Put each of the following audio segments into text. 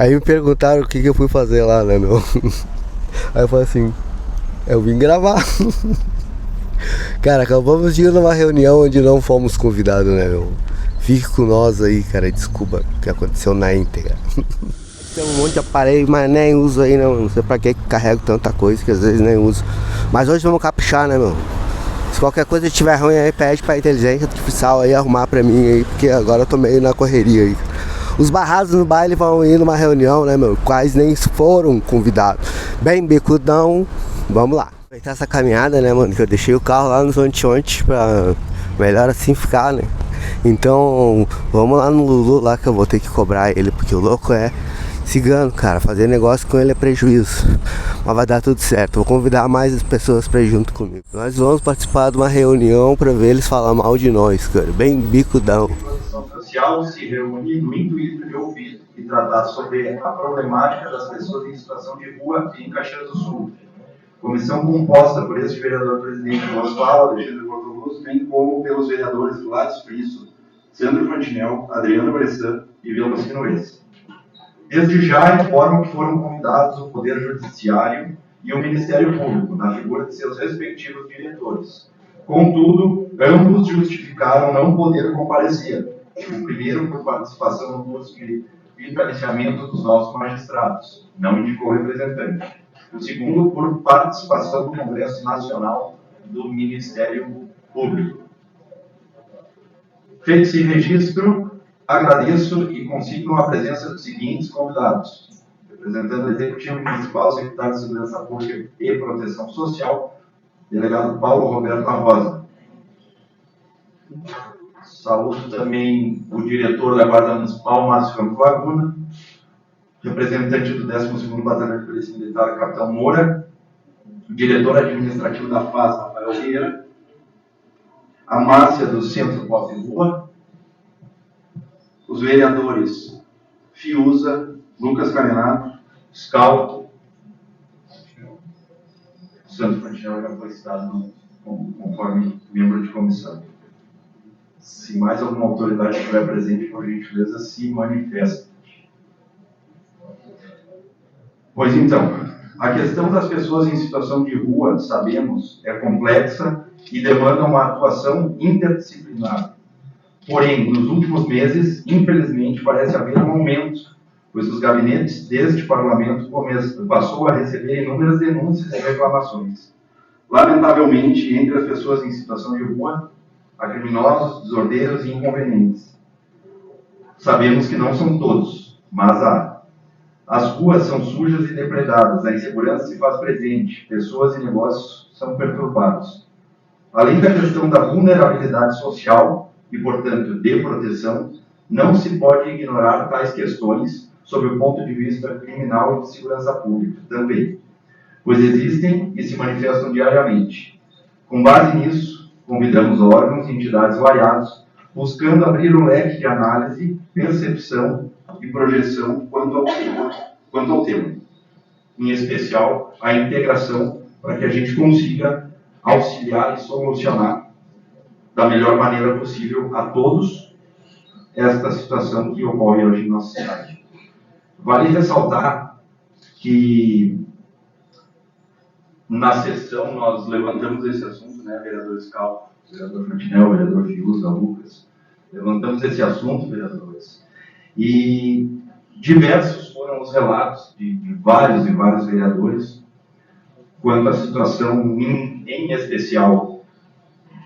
Aí me perguntaram o que eu fui fazer lá, né, meu? Aí eu falei assim, eu vim gravar. Cara, acabamos de ir numa reunião onde não fomos convidados, né, meu? Fique com nós aí, cara, desculpa o que aconteceu na íntegra. Tem um monte de aparelho, mas nem uso aí, não. Não sei pra que carrego tanta coisa que às vezes nem uso. Mas hoje vamos caprichar, né, meu? Se qualquer coisa estiver ruim aí, pede pra inteligência artificial aí arrumar pra mim aí, porque agora eu tô meio na correria aí. Os barrados no baile vão ir numa reunião, né, meu? Quais nem foram convidados. Bem bicudão, vamos lá. Aproveitar essa caminhada, né, mano? Que eu deixei o carro lá nos onte pra melhor assim ficar, né? Então, vamos lá no Lulu lá que eu vou ter que cobrar ele, porque o louco é cigano, cara. Fazer negócio com ele é prejuízo. Mas vai dar tudo certo. Vou convidar mais pessoas pra ir junto comigo. Nós vamos participar de uma reunião pra ver eles falar mal de nós, cara. Bem bicudão. A social se reúne no intuito de ouvir e tratar sobre a problemática das pessoas em situação de rua em Caxias do Sul. Comissão composta por este vereador-presidente Osvaldo Alexandre Bortoluz, bem como pelos vereadores Gladys Frisso, Sandro Fantinel, Adriano Bressan e Vilma Sinoes. Desde já informo que foram convidados o Poder Judiciário e o Ministério Público, na figura de seus respectivos diretores. Contudo, ambos justificaram não poder comparecer. O primeiro por participação no curso de vitaliciamento dos novos magistrados, não indicou representante. O segundo por participação no Congresso Nacional do Ministério Público. Feito esse registro, agradeço e consigno a presença dos seguintes convidados: representando o Executivo Municipal, Secretário de Segurança Pública e Proteção Social, delegado Paulo Roberto Rosa. Saúdo também o diretor da Guarda Municipal, Márcio Franco Laguna, representante do 12º Batalhão de Polícia Militar, Capitão Moura, o diretor administrativo da FAS, Rafael Vieira, a Márcia do Centro Pop Rua, os vereadores Fiuza, Lucas Carenato, Scal, o Santo Fantinel já foi citado conforme membro de comissão. Se mais alguma autoridade estiver presente, por gentileza, se manifesta. Pois então, a questão das pessoas em situação de rua, sabemos, é complexa e demanda uma atuação interdisciplinar. Porém, nos últimos meses, infelizmente, parece haver um aumento, pois os gabinetes deste parlamento passou a receber inúmeras denúncias e reclamações. Lamentavelmente, entre as pessoas em situação de rua, há criminosos, desordeiros e inconvenientes. Sabemos que não são todos, mas há. As ruas são sujas e depredadas, a insegurança se faz presente, pessoas e negócios são perturbados. Além da questão da vulnerabilidade social e, portanto, de proteção, não se pode ignorar tais questões sob o ponto de vista criminal e de segurança pública também, pois existem e se manifestam diariamente. Com base nisso, convidamos órgãos e entidades variados, buscando abrir o leque de análise, percepção e projeção quanto ao tema. Em especial, a integração para que a gente consiga auxiliar e solucionar da melhor maneira possível a todos esta situação que ocorre hoje em nossa cidade. Vale ressaltar que na sessão nós levantamos esse assunto, né, vereador Scal, vereador Fantinel, vereador Fiuza, Lucas, levantamos esse assunto, vereadores, e diversos foram os relatos de vários e vários vereadores quanto à situação, em especial,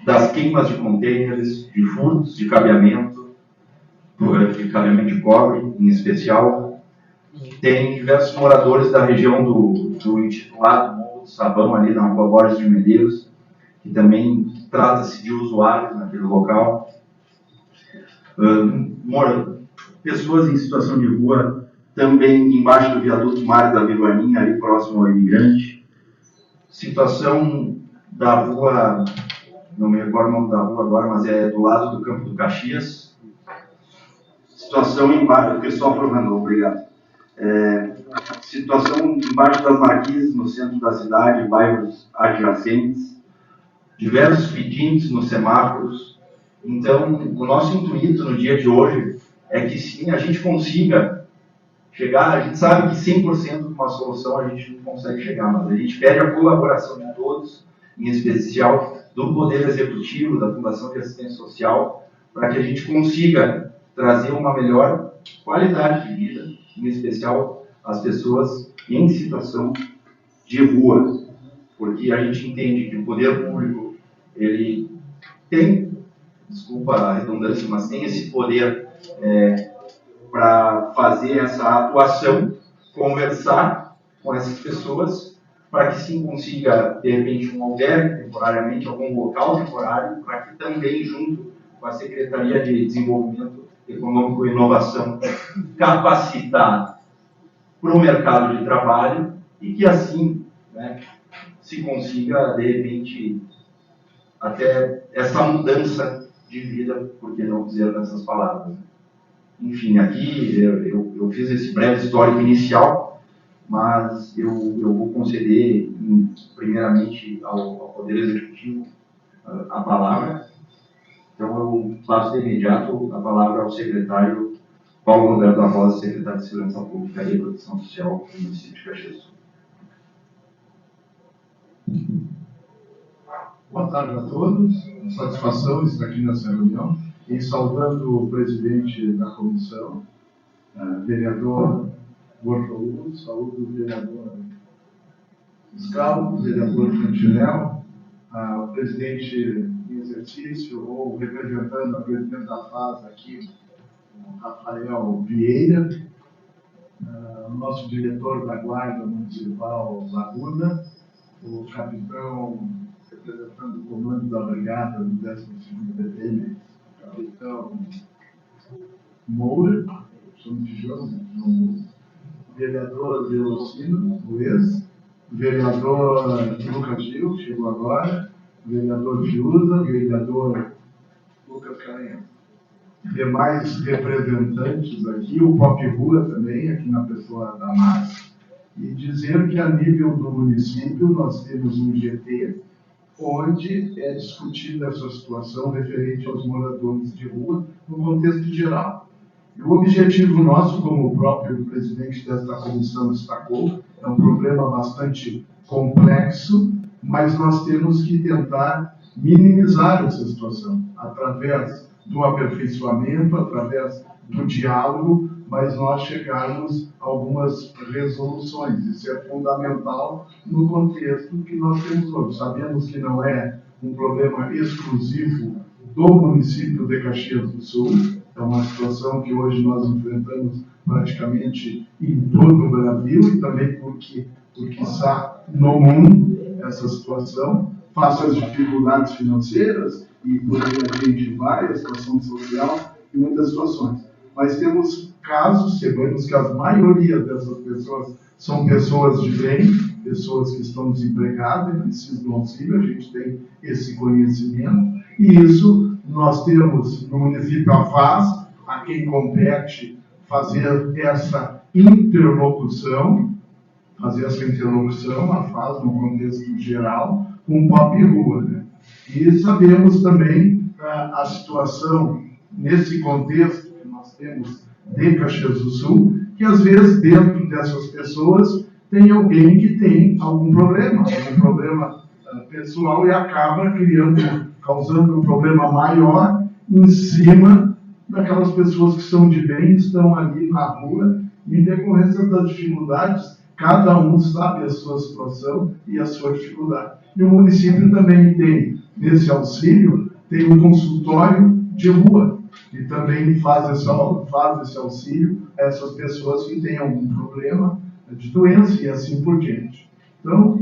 das queimas de contêineres, de furtos de cabeamento de cobre, em especial. Tem diversos moradores da região do intitulado Morro do Sabão, ali na Rua Borges de Medeiros, que também trata-se de usuários naquele local. Pessoas em situação de rua, também embaixo do viaduto Mário da Vivaninha, ali próximo ao Imigrante. Situação da rua, não me recordo o nome da rua agora, mas é do lado do Campo do Caxias. Situação embaixo, Cristóvão Randon, obrigado. Situação embaixo das marquises, no centro da cidade, bairros adjacentes. Diversos pedintes nos semáforos. Então, o nosso intuito no dia de hoje é que sim, a gente consiga chegar, a gente sabe que 100% de uma solução a gente não consegue chegar, mas a gente pede a colaboração de todos, em especial do Poder Executivo, da Fundação de Assistência Social, para que a gente consiga trazer uma melhor qualidade de vida, em especial as pessoas em situação de rua, porque a gente entende que o poder público, ele tem, desculpa a redundância, mas tem esse poder para fazer essa atuação, conversar com essas pessoas, para que sim consiga, de repente, um albergue temporariamente, algum local temporário, para que também, junto com a Secretaria de Desenvolvimento Econômico e Inovação, capacitar para o mercado de trabalho e que assim, né, se consiga, de repente, até essa mudança de vida, por que não dizer nessas palavras. Enfim, aqui eu fiz esse breve histórico inicial, mas eu vou conceder, primeiramente, ao Poder Executivo a palavra. Então, eu passo de imediato a palavra ao secretário Paulo Roberto da Rosa, secretário de Segurança Pública e Proteção Social do município de Caxias do Sul. Boa tarde a todos. Satisfação estar aqui nessa reunião e saudando o presidente da comissão, vereador Bortolucci, saúdo o vereador Scalo, vereador Cantinel, o presidente em exercício ou representando a presidente da FAS aqui, o Rafael Vieira, o nosso diretor da Guarda Municipal Laguna, o capitão representando o comando da brigada do 12º BTM, capitão Moura, somos de João, o vereador Velocino, o vereador Lucas Gil, chegou agora, o vereador Fiuza, o vereador Lucas Caranha. Demais representantes aqui, o Pop Rua também, aqui na pessoa da Márcia, e dizer que a nível do município nós temos um GT onde é discutida essa situação referente aos moradores de rua no contexto geral. E o objetivo nosso, como o próprio presidente desta comissão destacou, é um problema bastante complexo, mas nós temos que tentar minimizar essa situação através do aperfeiçoamento, através do diálogo, mas nós chegarmos a algumas resoluções. Isso é fundamental no contexto que nós temos hoje. Sabemos que não é um problema exclusivo do município de Caxias do Sul, é uma situação que hoje nós enfrentamos praticamente em todo o Brasil e também porque está no mundo essa situação, face às dificuldades financeiras e por aí a gente vai, a situação social e muitas situações. Mas temos casos, sabemos que a maioria dessas pessoas são pessoas de bem, pessoas que estão desempregadas e precisam do auxílio, a gente tem esse conhecimento, e isso nós temos no município a FAS, a quem compete fazer essa interlocução, a FAS no contexto geral, com o Pop Rua, né? E sabemos também a situação nesse contexto que nós temos de Caxias do Sul, que às vezes dentro dessas pessoas tem alguém que tem algum problema pessoal e acaba causando um problema maior em cima daquelas pessoas que são de bem, estão ali na rua, em decorrência das dificuldades, cada um sabe a sua situação e a sua dificuldade. E o município também tem, nesse auxílio, tem um consultório de rua, e também faz esse auxílio a essas pessoas que têm algum problema de doença e assim por diante. Então,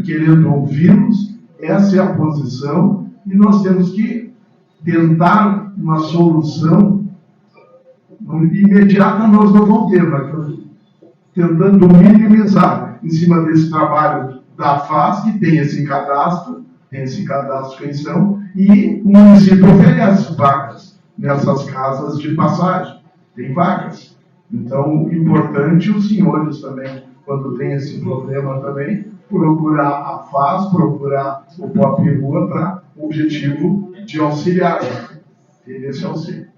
querendo ouvi-los, essa é a posição, e nós temos que tentar uma solução imediata, nós não vamos ter, mas tentando minimizar em cima desse trabalho da FAS, que tem esse cadastro que são, e o município oferece vagas nessas casas de passagem, tem vagas. Então, importante os senhores também, quando tem esse problema também, procurar a FAS, procurar o Pop Rua para o objetivo de auxiliar, ter esse auxílio.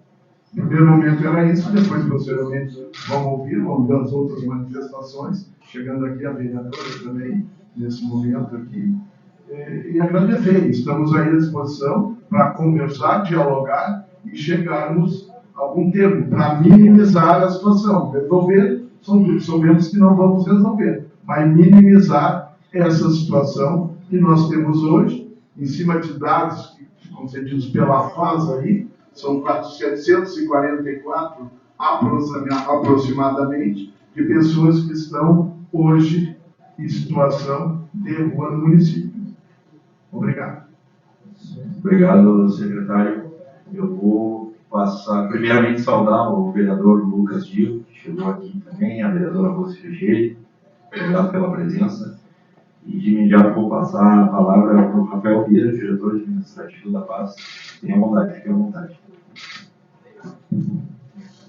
No primeiro momento era isso, depois, posteriormente, vamos ver as outras manifestações, chegando aqui a vereadora também, nesse momento aqui, e agradecer. Estamos aí à disposição para conversar, dialogar e chegarmos a algum termo, para minimizar a situação. Resolver, sabemos que não vamos resolver, mas minimizar essa situação que nós temos hoje, em cima de dados concedidos pela FAS aí, são 744 aproximadamente de pessoas que estão hoje em situação de rua no município. Obrigado. Obrigado, secretário. Eu vou passar, primeiramente, saudar o vereador Lucas Dio, que chegou aqui também, a vereadora Rose Frigeiro. Obrigado pela presença. E de imediato vou passar a palavra para o Rafael Vieira, diretor administrativo da Paz. Tenha vontade, fique à vontade.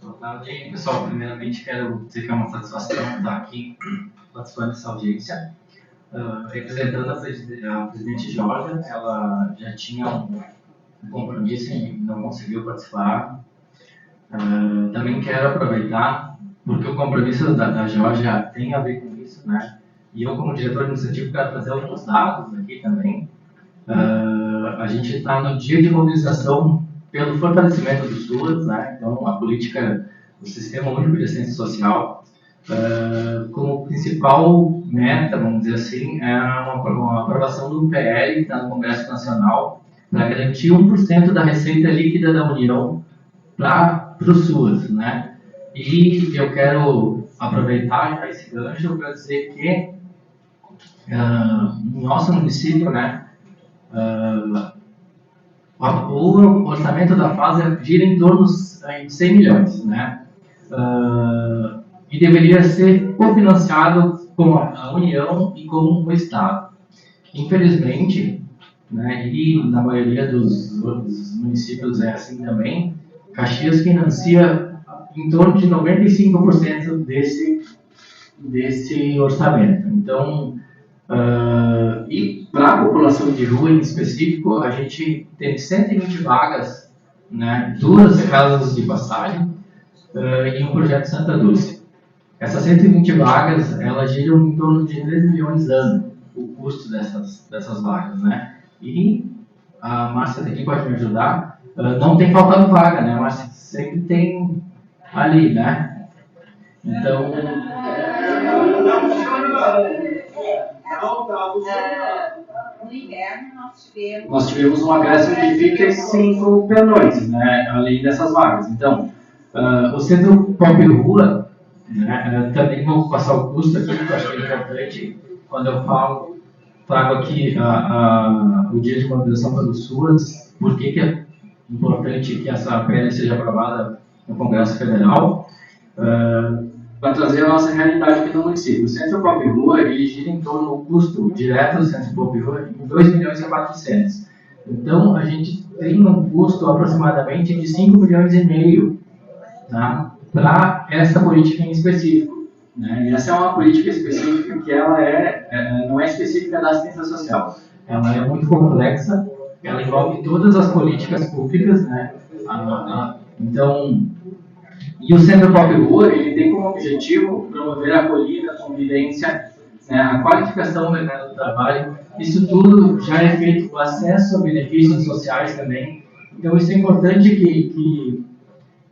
Boa tarde, pessoal. Primeiramente, quero dizer que é uma satisfação estar aqui participando dessa audiência. Representando a presidente Georgia, ela já tinha um compromisso e não conseguiu participar. Também quero aproveitar, porque o compromisso da Georgia tem a ver com isso, né? E eu, como diretor administrativo, quero trazer alguns dados aqui também. A gente está no dia de mobilização pelo fortalecimento dos SUAS, né? Então, a política do Sistema Único de Assistência Social, como principal meta, vamos dizer assim, é uma aprovação do PL que está no Congresso Nacional para garantir 1% da receita líquida da União para os SUAS, né? E eu quero aproveitar esse gancho para dizer que no nosso município, né, o orçamento da FAS gira em torno de 100 milhões, né? E deveria ser cofinanciado com a União e com o Estado. Infelizmente, né, e na maioria dos municípios é assim também, Caxias financia em torno de 95% desse orçamento. Então, e para a população de rua em específico, a gente tem 120 vagas, né, 2 casas de passagem e um projeto Santa Dulce. Essas 120 vagas, elas giram em torno de 3 milhões ano, o custo dessas vagas, né? E a Márcia aqui pode me ajudar. Não tem faltado vaga, né, Márcia? Sempre tem ali, né? Então... No inverno nós tivemos um acréscimo de 35 pendões, né, além dessas vagas. Então, o Centro Pop Rua, né, também vou passar o custo aqui, que eu acho que é importante, quando eu trago aqui o dia de mobilização pelos SUAS, por que é importante que essa PL seja aprovada no Congresso Federal, para trazer a nossa realidade aqui no município. O Centro Pop Rua, ele gira em torno do custo direto do Centro Pop Rua em 2 milhões e 400. Então, a gente tem um custo aproximadamente de 5 milhões e meio, tá, para essa política em específico, né? E essa é uma política específica que ela não é específica da assistência social. Ela é muito complexa, ela envolve todas as políticas públicas, né? Então, e o Centro Pop Rua, ele tem como objetivo promover a acolhida, a convivência, né, a qualificação do mercado do trabalho. Isso tudo já é feito com acesso a benefícios sociais também. Então, isso é importante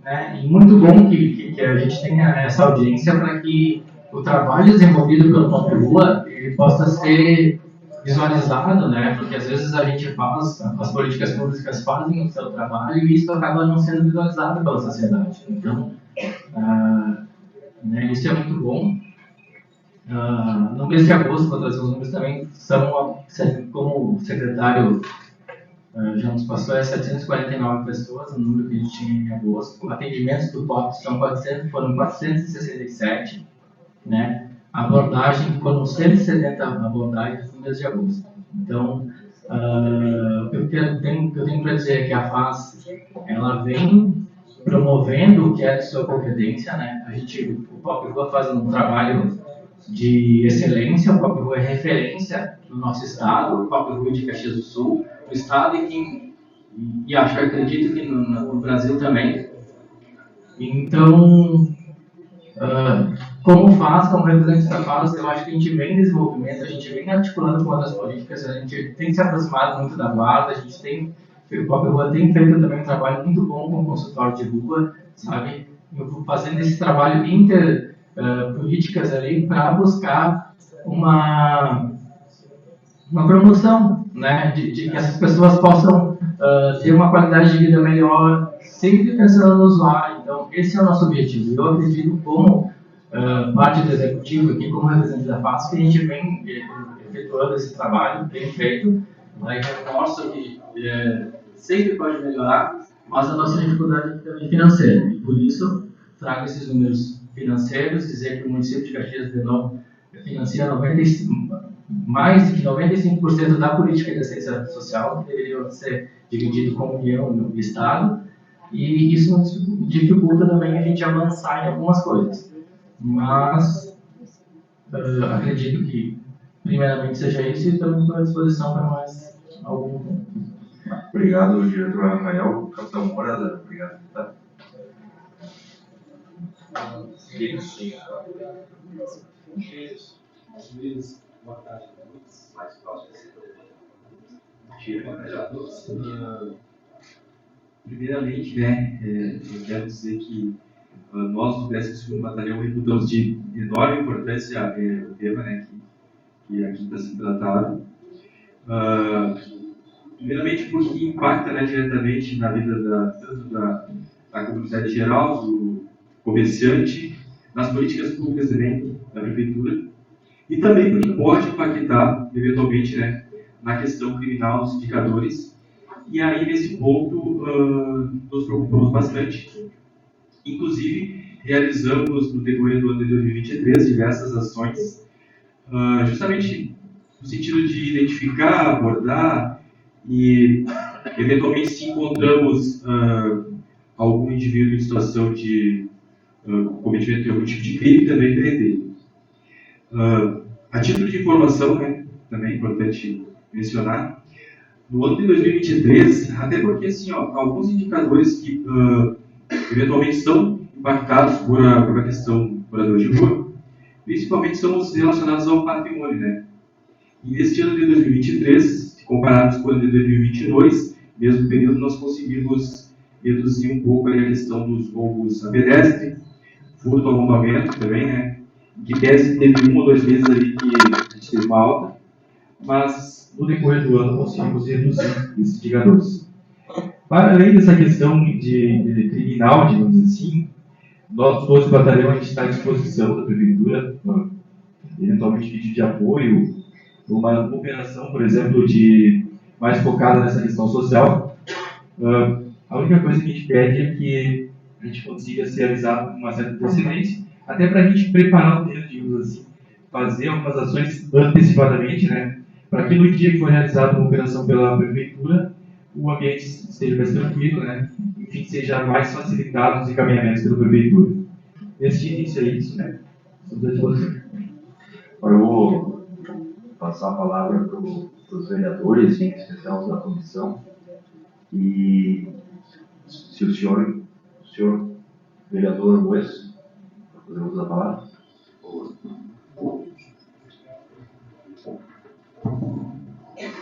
né, e muito bom que a gente tenha essa audiência para que o trabalho desenvolvido pelo Pop Rua ele possa ser visualizado, né? Porque às vezes a gente faz, as políticas públicas fazem o seu trabalho e isso acaba não sendo visualizado pela sociedade. Então, né, isso é muito bom. No mês de agosto, vou trazer os números também, como o secretário já nos passou, 749 pessoas, o número que a gente tinha em agosto. Atendimentos do POP foram 467, né? A abordagem foram 170 abordagens no mês de agosto. Então, o que eu tenho para dizer é que a FAS, ela vem promovendo o que é de sua competência, né? O Pop Rua faz um trabalho de excelência, o Pop Rua é referência no nosso estado, o Pop Rua de Caxias do Sul, o estado e acredito que no Brasil também. Então, como FAS, como representante da FAS, eu acho que a gente vem nesse movimento, a gente vem articulando com outras políticas, a gente tem se aproximado muito da guarda, a gente tem, o próprio Rua tem feito também um trabalho muito bom com o consultório de rua, sabe? Eu vou fazendo esse trabalho políticas ali para buscar uma promoção, né, de que essas pessoas possam ter uma qualidade de vida melhor, sempre pensando no usuário. Então, esse é o nosso objetivo. Eu acredito, como parte do executivo aqui, como representante da FAS, que a gente vem efetuando esse trabalho bem feito. Aí reforço que sempre pode melhorar, mas a nossa dificuldade é também financeira. E por isso, trago esses números financeiros, dizer que o município de Caxias de Novo financia mais de 95% da política de assistência social, que deveria ser dividido com a União e o Estado, e isso nos dificulta também a gente avançar em algumas coisas. Mas acredito que, primeiramente, seja isso, e também estou à disposição para mais algum tempo. Obrigado, diretor Rafael. Capitão Morada, obrigado. Tá? Boa tarde a todos. Mais próximo primeiramente, né, eu quero dizer que nós do 12º Batalhão reputamos de enorme importância o tema, né, que aqui está sendo tratado. Primeiramente porque impacta, né, diretamente na vida tanto da comunidade geral, do comerciante, nas políticas públicas também da prefeitura, e também porque pode impactar, eventualmente, né, na questão criminal dos indicadores. E aí, nesse ponto, nos preocupamos bastante. Inclusive, realizamos, no decorrer do ano de 2023, diversas ações, justamente no sentido de identificar, abordar e, eventualmente, se encontramos algum indivíduo em situação de cometimento de algum tipo de crime, também prender. A título de informação, né, também é importante mencionar, no ano de 2023, até porque assim, alguns indicadores que eventualmente são impactados por a questão morador de rua, principalmente são os relacionados ao patrimônio, né? E neste ano de 2023, se compararmos com o ano de 2022, mesmo período, nós conseguimos reduzir um pouco a questão dos roubos a pedestre, furto ao arrombamento também, né? Que teve 1 ou 2 meses ali que a gente teve uma alta, mas no decorrer do ano conseguimos reduzir esses indicadores. Para além dessa questão de criminal, digamos assim, nós, todos do batalhão, a gente está à disposição da prefeitura, eventualmente pedir de apoio, uma operação, por exemplo, mais focada nessa questão social. A única coisa que a gente pede é que a gente consiga se realizar com uma certa antecedência, até para a gente preparar o terreno, digamos assim, fazer algumas ações antecipadamente, né, para que no dia que for realizada uma operação pela prefeitura, o ambiente esteja mais tranquilo, né, enfim, seja mais facilitado os encaminhamentos pela prefeitura. Nesse início é isso, né? Estamos à disposição. Agora eu vou passar a palavra para os vereadores, em especial da comissão, e se o senhor vereador Luiz, podemos usar a palavra?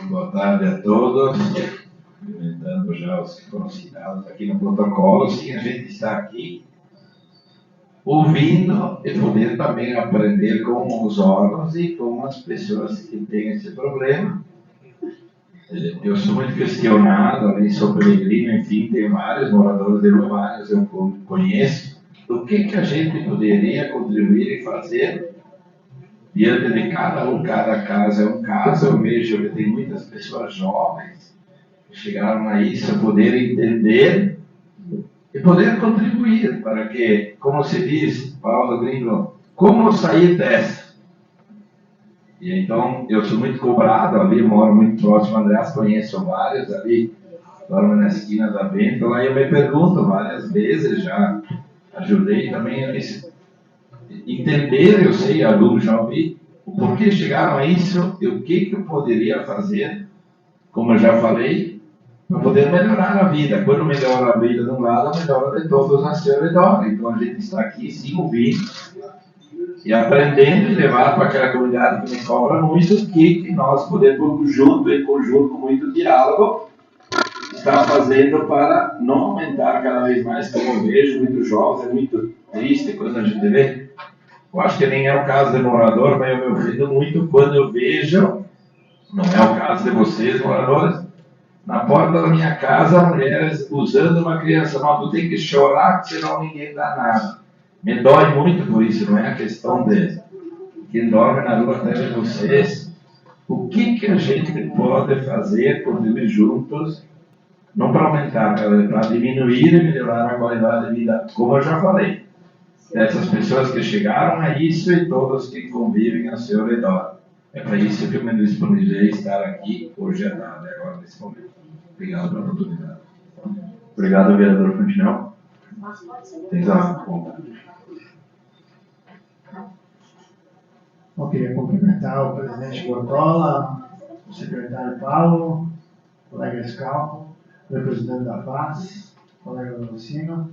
Boa tarde a todos. Cumprimentando já os que foram citados aqui no protocolo. Sim, a gente está aqui ouvindo e poder também aprender com os órgãos e com as pessoas que têm esse problema. Eu sou muito questionado, além sou peregrino, enfim, tem vários moradores de vários eu conheço. O que a gente poderia contribuir e fazer diante de cada caso é um caso. Eu vejo que tem muitas pessoas jovens que chegaram a isso, a poder entender e poder contribuir para que, como se diz, Paulo Gringo, como sair dessa? E então, eu sou muito cobrado ali, moro muito próximo a Andrés, conheço vários ali, dormo na esquina da Bento, lá eu me pergunto várias vezes, já ajudei também a entender, eu sei, aluno já ouvi, o porquê chegaram a isso e o que eu poderia fazer, como eu já falei, para poder melhorar a vida. Quando melhora a vida de um lado, melhora de todos a seu redor. Então a gente está aqui se ouvindo e aprendendo e levar para aquela comunidade que me cobra muito o que nós podemos, junto, em conjunto, com muito diálogo, estar fazendo para não aumentar cada vez mais, como eu vejo, muitos jovens, é muito triste quando a gente vê. Eu acho que nem é o caso de morador, mas eu me ofendo muito quando eu vejo, não é o caso de vocês, moradores, na porta da minha casa, mulheres usando uma criança, não, tu tem que chorar, senão ninguém dá nada. Me dói muito por isso, não é a questão de quem dorme na rua até de vocês. O que a gente pode fazer por viver juntos, não para aumentar, para diminuir e melhorar a qualidade de vida, como eu já falei, dessas pessoas que chegaram a isso e todos que convivem ao seu redor. É para isso que eu me disponibilizei estar aqui hoje à tarde, agora nesse momento. Obrigado pela oportunidade. Obrigado, vereador Fantinel. Tens a conta. Eu queria cumprimentar o presidente Gordola, o secretário Paulo, o colega Scalco, o representante da Paz, o colega Lucino,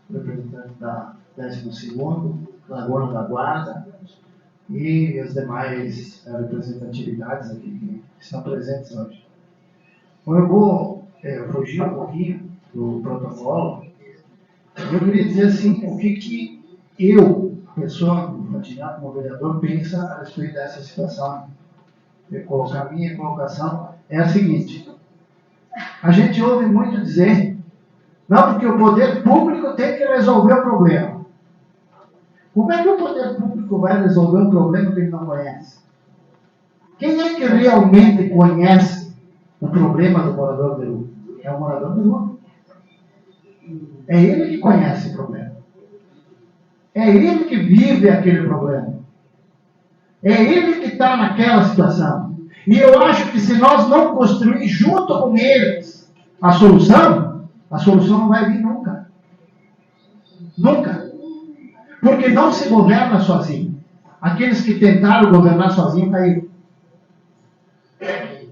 o representante da 12º, Lagoa da Guarda e as demais representatividades aqui que estão presentes hoje. Eu vou fugir um pouquinho do protocolo. Eu queria dizer assim, o que eu, pessoa, candidato como vereador, pensa a respeito dessa situação. A minha colocação é a seguinte: a gente ouve muito dizer, não, porque o poder público tem que resolver o problema. Como é que o poder público vai resolver um problema que ele não conhece? Quem é que realmente conhece o problema do morador de rua? É o morador de rua. É ele que conhece o problema. É ele que vive aquele problema. É ele que está naquela situação. E eu acho que se nós não construir junto com eles a solução não vai vir nunca. Nunca. Porque não se governa sozinho. Aqueles que tentaram governar sozinho caíram.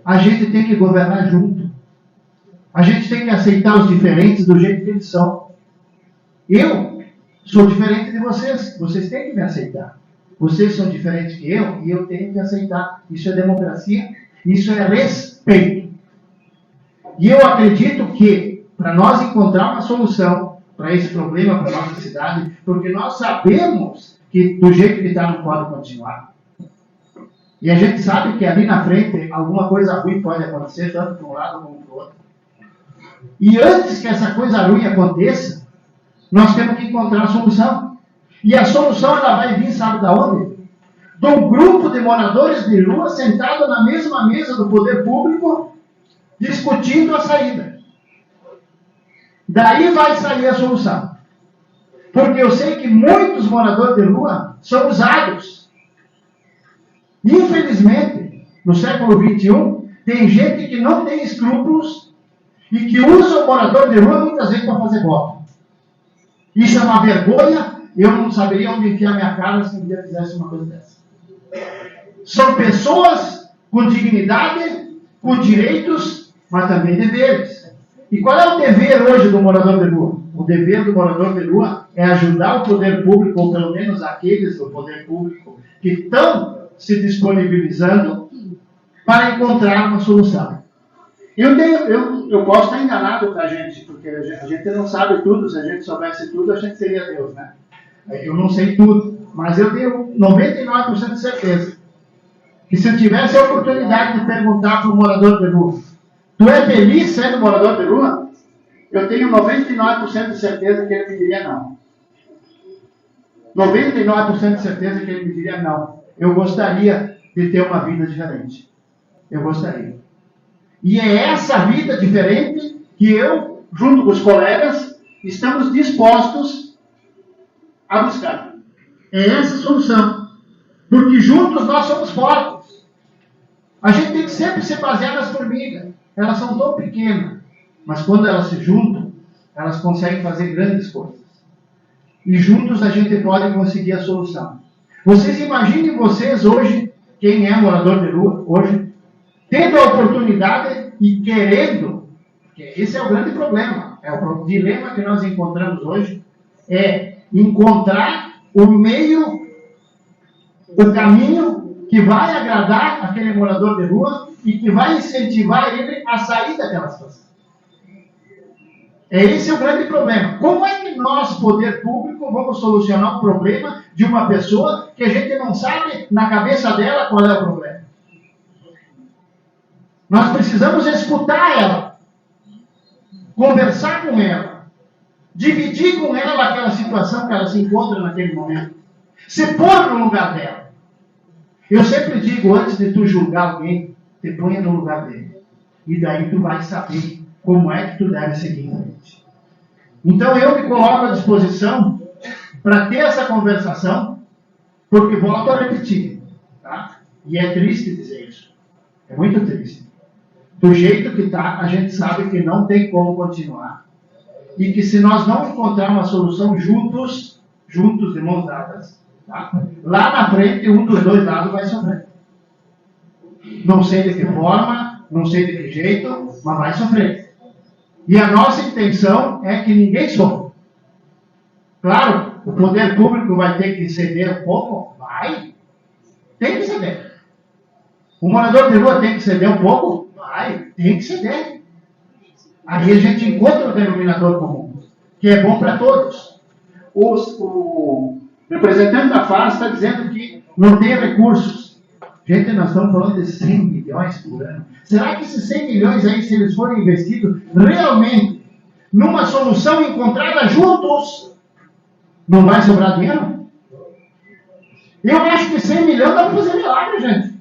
A gente tem que governar junto. A gente tem que aceitar os diferentes do jeito que eles são. Eu sou diferente de vocês. Vocês têm que me aceitar. Vocês são diferentes que eu e eu tenho que aceitar. Isso é democracia. Isso é respeito. E eu acredito que, para nós encontrar uma solução para esse problema, para a nossa cidade, porque nós sabemos que do jeito que está não pode continuar. E a gente sabe que ali na frente alguma coisa ruim pode acontecer, tanto para um lado como para o outro. E antes que essa coisa ruim aconteça, nós temos que encontrar a solução. E a solução ela vai vir, sabe de onde? De um grupo de moradores de rua sentado na mesma mesa do poder público, discutindo a saída. Daí vai sair a solução. Porque eu sei que muitos moradores de rua são usados. Infelizmente, no século XXI, tem gente que não tem escrúpulos e que usa o morador de rua muitas vezes para fazer golpe. Isso é uma vergonha. Eu não saberia onde enfiar minha cara se um dia fizesse uma coisa dessa. São pessoas com dignidade, com direitos, mas também deveres. E qual é o dever hoje do morador de rua? O dever do morador de rua é ajudar o poder público, ou pelo menos aqueles do poder público que estão se disponibilizando para encontrar uma solução. Eu posso estar enganado com a gente, porque a gente não sabe tudo. Se a gente soubesse tudo, a gente seria Deus, né? Eu não sei tudo, mas eu tenho 99% de certeza que se eu tivesse a oportunidade de perguntar para o morador de rua, tu é feliz sendo morador de rua? Eu tenho 99% de certeza que ele me diria não. 99% de certeza que ele me diria não. Eu gostaria de ter uma vida diferente. Eu gostaria. E é essa vida diferente que eu, junto com os colegas, estamos dispostos a buscar. É essa a solução. Porque juntos nós somos fortes. A gente tem que sempre se basear nas formigas. Elas são tão pequenas, mas quando elas se juntam, elas conseguem fazer grandes coisas. E juntos a gente pode conseguir a solução. Vocês imaginem vocês hoje, quem é morador de rua, hoje, tendo a oportunidade e querendo Esse é o grande problema. É o dilema que nós encontramos hoje. É encontrar o meio, o caminho que vai agradar aquele morador de rua e que vai incentivar ele a sair daquela situação. Esse é o grande problema. Como é que nós, poder público, vamos solucionar o problema de uma pessoa que a gente não sabe na cabeça dela qual é o problema? Nós precisamos escutar ela, conversar com ela, dividir com ela aquela situação que ela se encontra naquele momento, se pôr no lugar dela. Eu sempre digo, antes de tu julgar alguém, te ponha no lugar dele. E daí tu vai saber como é que tu deve seguir em frente. Então eu me coloco à disposição para ter essa conversação, porque volto a repetir, tá? E é triste dizer isso. É muito triste. Do jeito que está, a gente sabe que não tem como continuar. E que se nós não encontrarmos uma solução juntos de mãos dadas, tá? Lá na frente, um dos dois lados vai sofrer. Não sei de que forma, não sei de que jeito, mas vai sofrer. E a nossa intenção é que ninguém sofra. Claro, o poder público vai ter que ceder um pouco? Vai. Tem que ceder. O morador de rua tem que ceder um pouco? Vai. Tem que ceder. Aí a gente encontra o denominador comum, que é bom para todos. O representante da FAS está dizendo que não tem recursos. Gente, nós estamos falando de 100 milhões por ano. Será que esses 100 milhões aí, se eles forem investidos realmente numa solução encontrada juntos, não vai sobrar dinheiro? Eu acho que 100 milhões dá para fazer milagre, gente.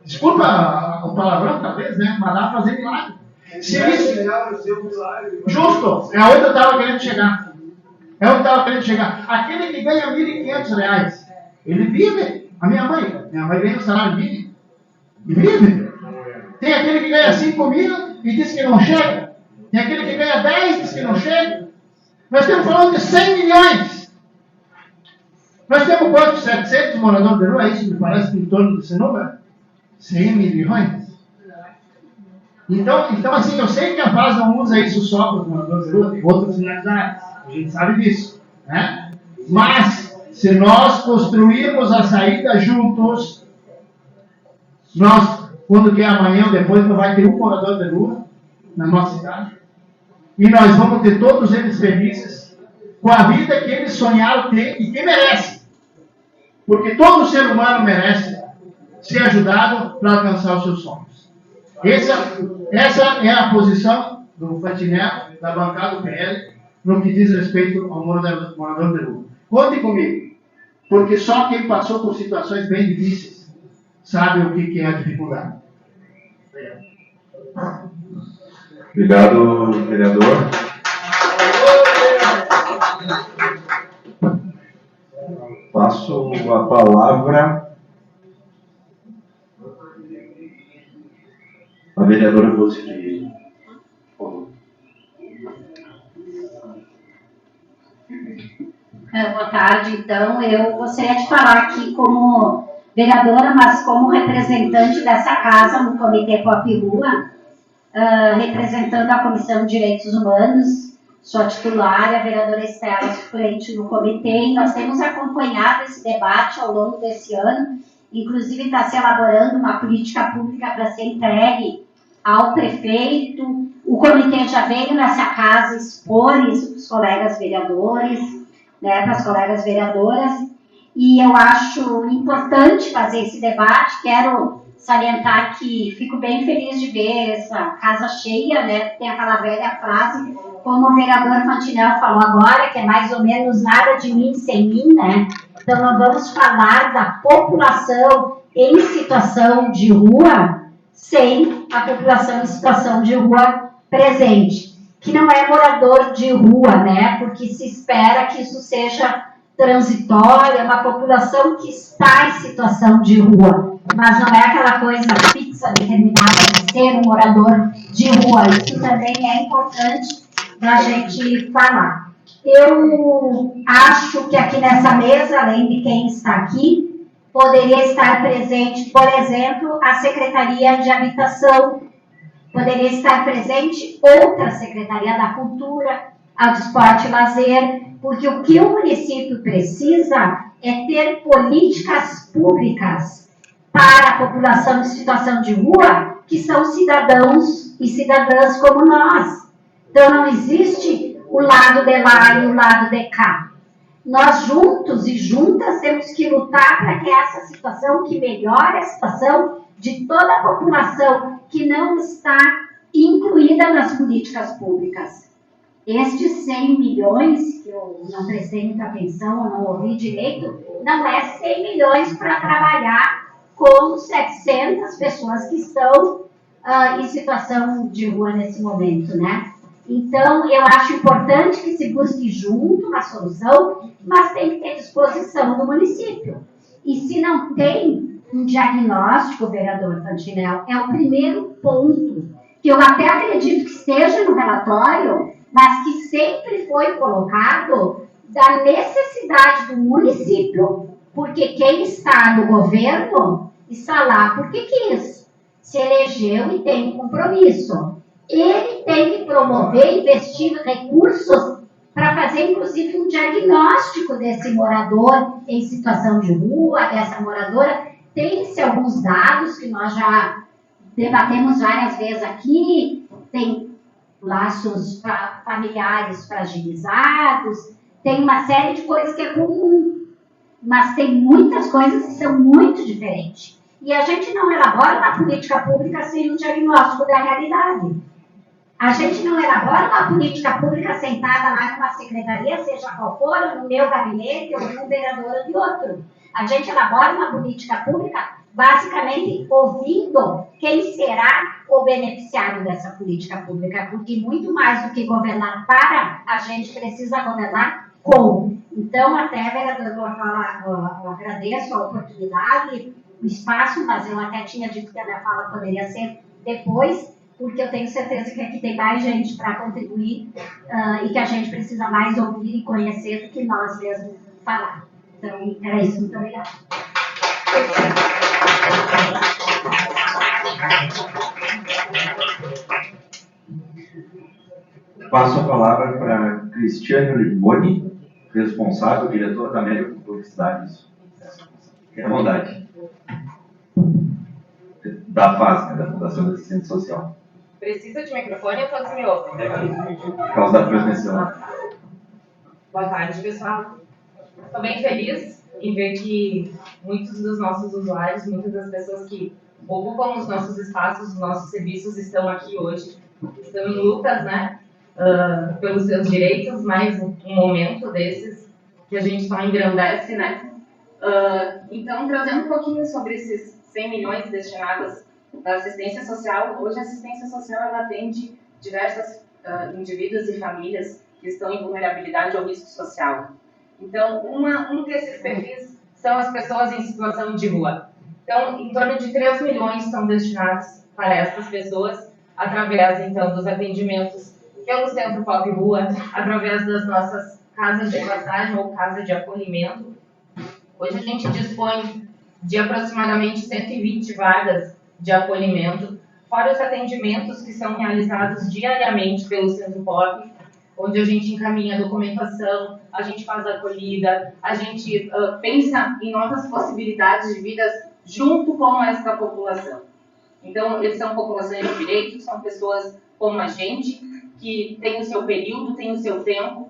Desculpa o palavrão, talvez, né? Mas dá para fazer milagre. Se isso... Justo, é onde eu estava querendo chegar. Aquele que ganha R$1.500, ele vive. A minha mãe ganha um salário mínimo e vive. Tem aquele que ganha 5 mil e diz que não chega. Tem aquele que ganha 10 e diz que não chega. Nós estamos falando de 100 milhões. Nós temos quantos? 700 moradores de rua? É isso, me parece que em torno desse número? 100 milhões. Então, assim, eu sei que a FAS não usa isso só para os moradores de rua, tem outras finalidades. A gente sabe disso, né? Mas, se nós construirmos a saída juntos, nós, quando que é amanhã ou depois, não vai ter um morador de rua na nossa cidade. E nós vamos ter todos eles felizes com a vida que eles sonharam ter e que merecem. Porque todo ser humano merece ser ajudado para alcançar os seus sonhos. Essa é a posição do Fantinel, da bancada do PL, no que diz respeito ao morador de rua. Conte comigo, porque só quem passou por situações bem difíceis sabe o que é a dificuldade. Obrigado, vereador. Passo a palavra à vereadora Roseli. Boa tarde, então. Eu gostaria de falar aqui como vereadora, mas como representante dessa casa no Comitê Pop Rua, representando a Comissão de Direitos Humanos. Sou a titular, a vereadora Estela, suplente no comitê, e nós temos acompanhado esse debate ao longo desse ano. Inclusive, está se elaborando uma política pública para ser entregue ao prefeito. O comitê já veio nessa casa expor isso para os colegas vereadores, né, para as colegas vereadoras, e eu acho importante fazer esse debate. Quero salientar que fico bem feliz de ver essa casa cheia, né? Tem aquela velha frase, como o vereador Fantinel falou agora, que é mais ou menos nada de mim sem mim, né? Então, nós vamos falar da população em situação de rua sem a população em situação de rua presente, que não é morador de rua, né? Porque se espera que isso seja transitório, é uma população que está em situação de rua, mas não é aquela coisa fixa, determinada de ser um morador de rua. Isso também é importante da gente falar. Eu acho que aqui nessa mesa, além de quem está aqui, poderia estar presente, por exemplo, a Secretaria de Habitação, Poderia estar presente outra Secretaria da Cultura, a do Esporte e Lazer, porque o que o município precisa é ter políticas públicas para a população em situação de rua, que são cidadãos e cidadãs como nós. Então, não existe o lado de lá e o lado de cá. Nós juntos e juntas temos que lutar para que essa situação, que melhore a situação de toda a população que não está incluída nas políticas públicas. Estes 100 milhões, que eu não prestei muita atenção, eu não ouvi direito, não é 100 milhões para trabalhar com 700 pessoas que estão em situação de rua nesse momento, né? Então, eu acho importante que se busque junto uma solução, mas tem que ter disposição do município. E se não tem um diagnóstico, vereador Fantinel, é o primeiro ponto, que eu até acredito que esteja no relatório, mas que sempre foi colocado da necessidade do município, porque quem está no governo está lá porque quis, se elegeu e tem um compromisso. Ele tem que promover, investir recursos para fazer, inclusive, um diagnóstico desse morador em situação de rua, dessa moradora. Tem-se alguns dados que nós já debatemos várias vezes aqui, tem laços familiares fragilizados, tem uma série de coisas que é comum, mas tem muitas coisas que são muito diferentes. E a gente não elabora uma política pública sem um diagnóstico da realidade. A gente não elabora uma política pública sentada lá numa secretaria, seja qual for, ou no meu gabinete, ou de um vereador ou de outro. A gente elabora uma política pública basicamente ouvindo quem será o beneficiário dessa política pública, porque muito mais do que governar para, a gente precisa governar com. Então, até, vereador, eu agradeço a oportunidade, o espaço, mas eu até tinha dito que a minha fala poderia ser depois, porque eu tenho certeza que aqui tem mais gente para contribuir e que a gente precisa mais ouvir e conhecer do que nós mesmos falar. Então, era isso. Muito obrigada. Passo a palavra para Cristiano Limoni, responsável, diretor da Média Publicidades. Fique à vontade. Da FAS, né, da Fundação de Assistência Social. Precisa de microfone ou todos me ouvem? Por causa da transmissão. Boa tarde, pessoal. Estou bem feliz em ver que muitos dos nossos usuários, muitas das pessoas que ocupam os nossos espaços, os nossos serviços, estão aqui hoje. Estão em lutas, né, pelos seus direitos, mais um momento desses que a gente só engrandece, né? Então, trazendo um pouquinho sobre esses 100 milhões destinados da assistência social. Hoje a assistência social ela atende diversos indivíduos e famílias que estão em vulnerabilidade ou risco social. Então, um desses perfis são as pessoas em situação de rua. Então, em torno de 3 milhões são destinados para essas pessoas, através, então, dos atendimentos pelo Centro Pop Rua, através das nossas casas de passagem ou casa de acolhimento. Hoje a gente dispõe de aproximadamente 120 vagas de acolhimento, fora os atendimentos que são realizados diariamente pelo Centro Pop, onde a gente encaminha a documentação, a gente faz a acolhida, a gente pensa em novas possibilidades de vida junto com essa população. Então, eles são populações de direitos, são pessoas como a gente, que tem o seu período, tem o seu tempo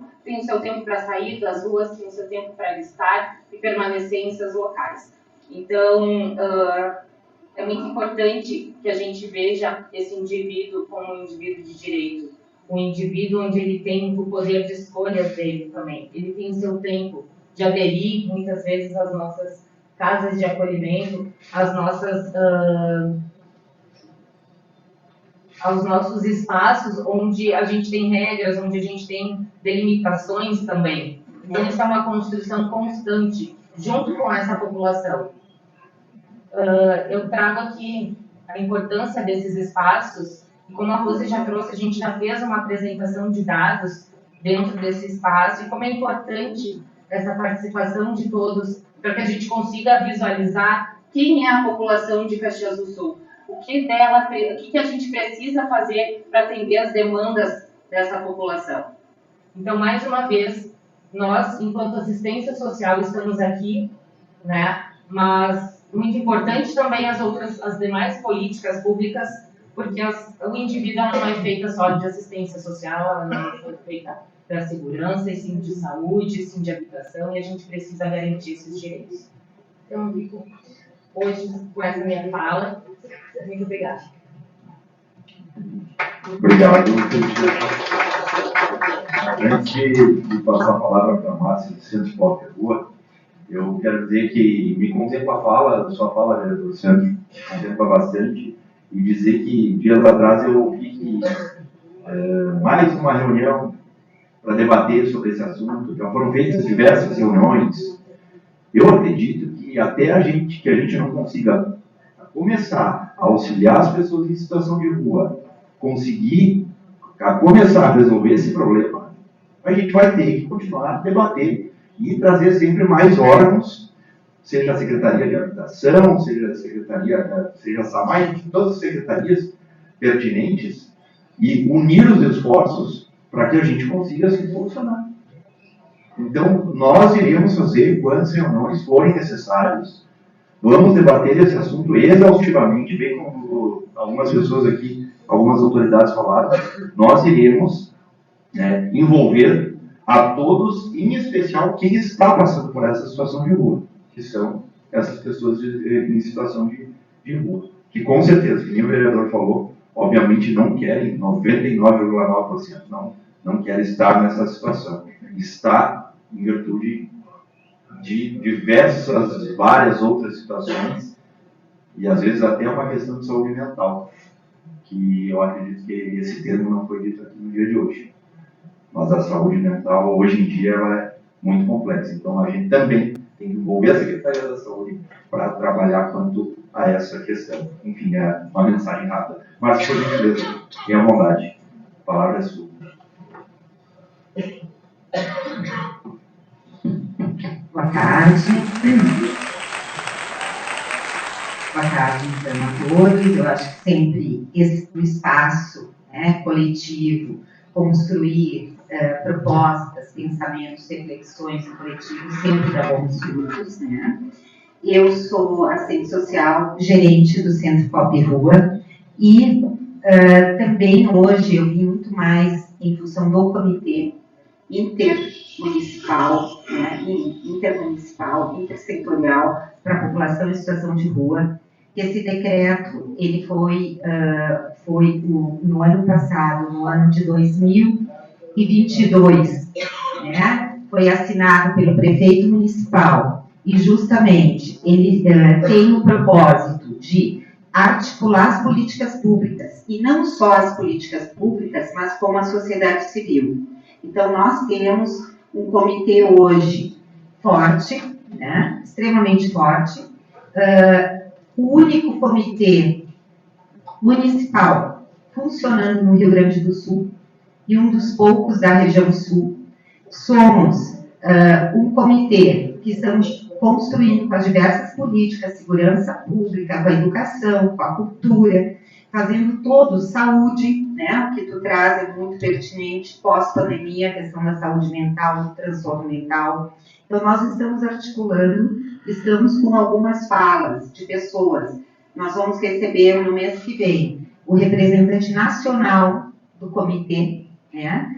para sair das ruas, tem o seu tempo para estar e permanecer em seus locais. Então, é muito importante que a gente veja esse indivíduo como um indivíduo de direito, um indivíduo onde ele tem o poder de escolhas dele também. Ele tem o seu tempo de aderir, muitas vezes, às nossas casas de acolhimento, aos nossos espaços, onde a gente tem regras, onde a gente tem delimitações também. Então, isso é uma construção constante, junto com essa população. Eu trago aqui a importância desses espaços, e como a Rose já trouxe, a gente já fez uma apresentação de dados dentro desse espaço, e como é importante essa participação de todos, para que a gente consiga visualizar quem é a população de Caxias do Sul. o que a gente precisa fazer para atender as demandas dessa população. Então, mais uma vez, nós, enquanto assistência social, estamos aqui, né? Mas muito importante também as demais políticas públicas, porque o indivíduo não é feita só de assistência social, ela não é feita da segurança, e sim de saúde, e sim de habitação, e a gente precisa garantir esses direitos. Então, eu fico hoje com essa minha fala. Muito obrigada. Obrigado. Antes de passar a palavra para a Márcia do Centro Pop Rua, eu quero dizer que me contempla sua fala, do Centro, me contempla bastante, e dizer que dias atrás eu ouvi que mais uma reunião para debater sobre esse assunto, já foram feitas diversas reuniões. Eu acredito que até a gente não consiga começar a auxiliar as pessoas em situação de rua, conseguir começar a resolver esse problema, a gente vai ter que continuar a debater e trazer sempre mais órgãos, seja a Secretaria de Habitação, seja a Secretaria, seja a SAMAI, todas as secretarias pertinentes, e unir os esforços para que a gente consiga se solucionar. Então, nós iremos fazer quantas reuniões forem necessárias. Vamos debater esse assunto exaustivamente, bem como algumas pessoas aqui, algumas autoridades falaram. Nós iremos envolver a todos, em especial quem está passando por essa situação de rua, que são essas pessoas em situação de rua, que com certeza, como o vereador falou, obviamente não querem, 99,9% não querem estar nessa situação. Está em virtude de várias outras situações, e às vezes até uma questão de saúde mental, que eu acredito que esse termo não foi dito aqui no dia de hoje. Mas a saúde mental, hoje em dia, ela é muito complexa. Então, a gente também tem que envolver a Secretaria da Saúde para trabalhar quanto a essa questão. Enfim, é uma mensagem rápida. Mas, por gentileza, tenha vontade. A palavra é sua. Boa tarde. Boa tarde, então, a todos. Eu acho que sempre o espaço coletivo, construir propostas, pensamentos, reflexões coletivos sempre dá bons frutos, né? Eu sou assistente social, gerente do Centro Pop Rua, e também hoje eu vim muito mais em função do comitê intermunicipal, intermunicipal, intersetorial para a população em situação de rua. Esse decreto, ele foi no ano passado, no ano de 2022, né? Foi assinado pelo prefeito municipal e justamente ele tem o propósito de articular as políticas públicas, e não só as políticas públicas, mas como a sociedade civil. Então, nós temos um comitê hoje forte, né? Extremamente forte, o único comitê municipal funcionando no Rio Grande do Sul e um dos poucos da região sul. Somos um comitê que estamos construindo com as diversas políticas, segurança pública, com a educação, com a cultura, fazendo todos saúde, né? O que tu traz é muito pertinente, pós-pandemia, a questão da saúde mental, do transtorno mental. Então, nós estamos articulando, estamos com algumas falas de pessoas. Nós vamos receber no mês que vem o representante nacional do comitê, né,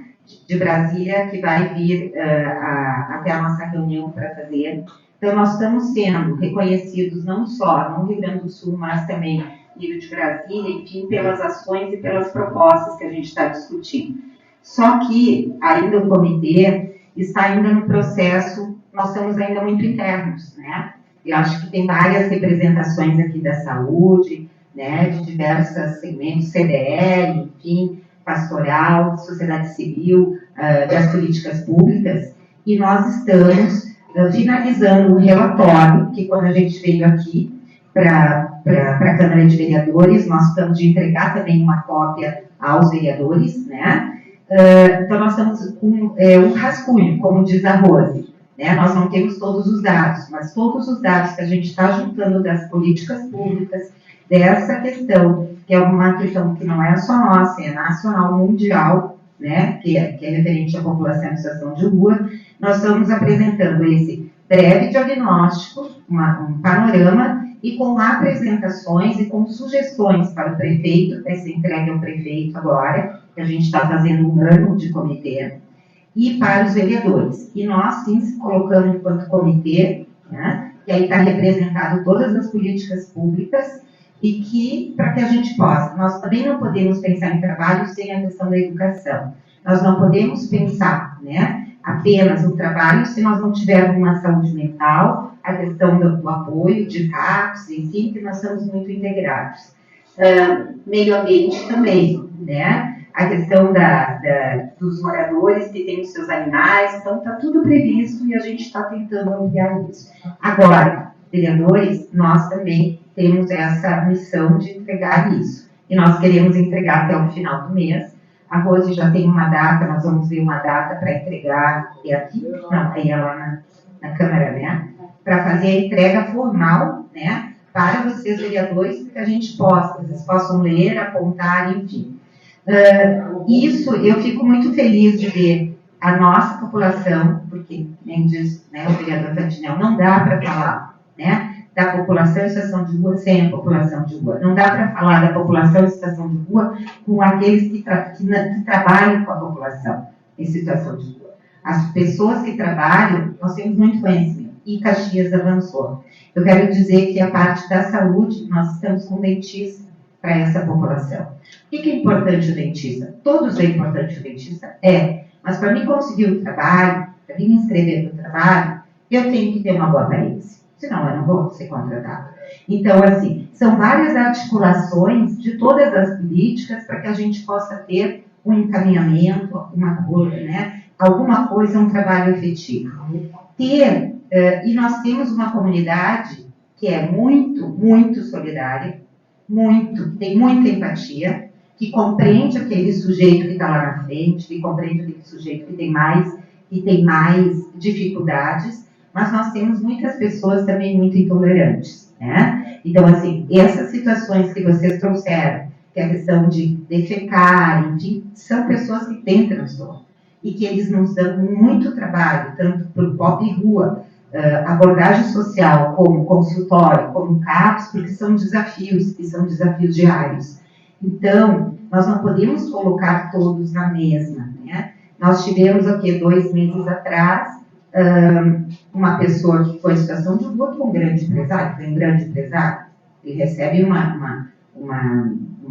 de Brasília, que vai vir até a nossa reunião para fazer. Então, nós estamos sendo reconhecidos não só no Rio Grande do Sul, mas também no nível de Brasília, enfim, pelas ações e pelas propostas que a gente está discutindo. Só que ainda o comitê está ainda no processo, nós estamos ainda muito internos, né? Eu acho que tem várias representações aqui da saúde, né, de diversos segmentos, CDL, enfim, pastoral, sociedade civil, das políticas públicas, e nós estamos finalizando um relatório, que quando a gente veio aqui para a Câmara de Vereadores, nós estamos de entregar também uma cópia aos vereadores, né? Então, nós estamos com um rascunho, como diz a Rose, né? Nós não temos todos os dados, mas todos os dados que a gente está juntando das políticas públicas dessa questão, que é uma questão que não é só nossa, é nacional, mundial, né, que é referente à população em situação de rua. Nós estamos apresentando esse breve diagnóstico, um panorama, e com apresentações e com sugestões para o prefeito, vai ser entregue ao prefeito agora, que a gente está fazendo um ano de comitê, e para os vereadores. E nós, sim, se colocando enquanto comitê, né, que aí está representado todas as políticas públicas, e que, para que a gente possa, nós também não podemos pensar em trabalho sem a questão da educação. Nós não podemos pensar, né, apenas no trabalho se nós não tivermos uma saúde mental, a questão do apoio de CAPS, enfim, que nós estamos muito integrados. Meio ambiente também, né? A questão dos moradores que têm os seus animais, então está tudo previsto e a gente está tentando ampliar isso. Agora, vereadores, nós também temos essa missão de entregar isso. E nós queremos entregar até o final do mês. A Rose já tem uma data, nós vamos ver uma data para entregar, é aqui? Não, é lá na Câmara, né? Para fazer a entrega formal, né? Para vocês, vereadores, para que a gente possa, vocês possam ler, apontar, enfim. Isso, eu fico muito feliz de ver a nossa população, porque, nem diz, né, o vereador Fantinel, não dá para falar, né, da população em situação de rua sem a população de rua. Não dá para falar da população em situação de rua com aqueles que trabalham com a população em situação de rua. As pessoas que trabalham, nós temos muito conhecimento, e Caxias avançou. Eu quero dizer que a parte da saúde, nós estamos com dentista para essa população. O que é importante o dentista? Todos é importante o dentista? Mas para mim conseguir o trabalho, para mim me inscrever no trabalho, eu tenho que ter uma boa aparência. Senão eu não vou ser contratada. Então, assim, são várias articulações de todas as políticas para que a gente possa ter um encaminhamento, alguma coisa, um trabalho efetivo. E nós temos uma comunidade que é muito, muito solidária, que tem muita empatia, que compreende aquele sujeito que está lá na frente, que compreende aquele sujeito que tem mais dificuldades, mas nós temos muitas pessoas também muito intolerantes, né? Então, assim, essas situações que vocês trouxeram, que é a questão de defecar, enfim, são pessoas que têm transtorno e que eles nos dão muito trabalho, tanto para o POP Rua, abordagem social, como consultório, como CAPS, porque são desafios, e são desafios diários. Então, nós não podemos colocar todos na mesma, né? Nós tivemos aqui 2 meses atrás, uma pessoa que foi em situação de rua, que é um grande empresário, ele recebe uma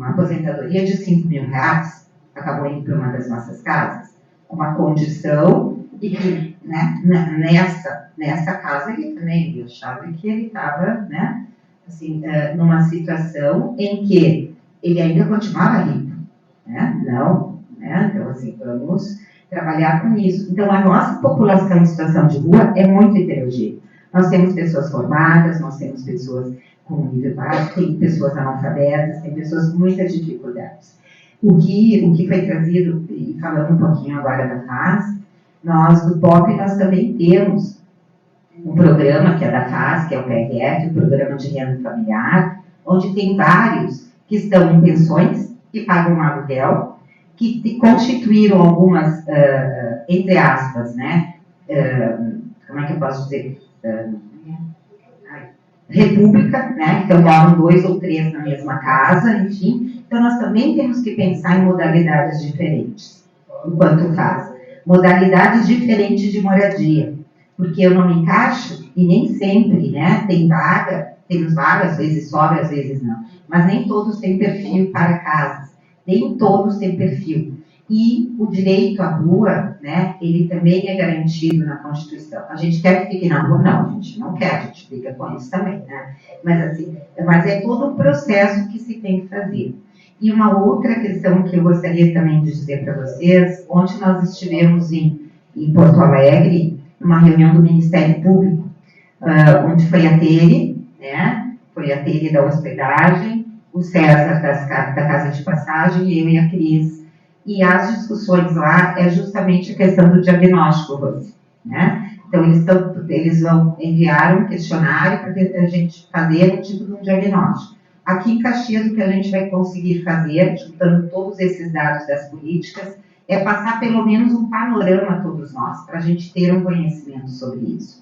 aposentadoria de R$5.000, acabou indo para uma das nossas casas, uma condição, e que, né, nessa casa ele também achava que ele estava, né, assim, numa situação em que ele ainda continuava rico, né? Não, né? Então, assim, vamos trabalhar com isso. Então, a nossa população em situação de rua é muito heterogênea. Nós temos pessoas formadas, nós temos pessoas com nível baixo, tem pessoas analfabetas, tem pessoas com muitas dificuldades. O que foi trazido, e falando um pouquinho agora da FAS, nós do POP, nós também temos um programa que é da FAS, que é o PRF, o Programa de Renda Familiar, onde tem vários que estão em pensões, que pagam um aluguel, que constituíram algumas, entre aspas, né, como é que eu posso dizer, república, né, então moram 2 ou 3 na mesma casa, enfim. Então nós também temos que pensar em modalidades diferentes, enquanto faz. Modalidades diferentes de moradia, porque eu não me encaixo, e nem sempre, né, temos vagas, às vezes sobra, às vezes não, mas nem todos têm perfil para casas, nem todos têm perfil. E o direito à rua, né, ele também é garantido na Constituição. A gente quer que fique na rua? Não, a gente não quer, a gente fica com isso também, né? Mas é todo um processo que se tem que fazer. E uma outra questão que eu gostaria também de dizer para vocês, ontem nós estivemos em Porto Alegre, numa reunião do Ministério Público, onde foi a Tere, né? Foi a Tere da hospedagem, o César da Casa de Passagem, eu e a Cris. E as discussões lá é justamente a questão do diagnóstico, Rose, né? Então, eles vão enviar um questionário para a gente fazer o tipo de um diagnóstico. aqui em Caxias, o que a gente vai conseguir fazer, juntando todos esses dados das políticas, é passar pelo menos um panorama a todos nós, para a gente ter um conhecimento sobre isso.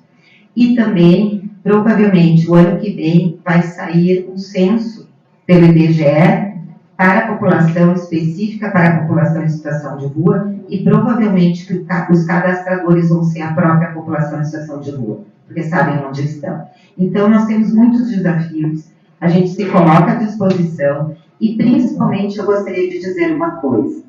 E também, provavelmente, o ano que vem, vai sair um censo pelo IBGE para a população específica, para a população em situação de rua, e provavelmente os cadastradores vão ser a própria população em situação de rua, porque sabem onde estão. Então, nós temos muitos desafios, a gente se coloca à disposição, e principalmente eu gostaria de dizer uma coisa.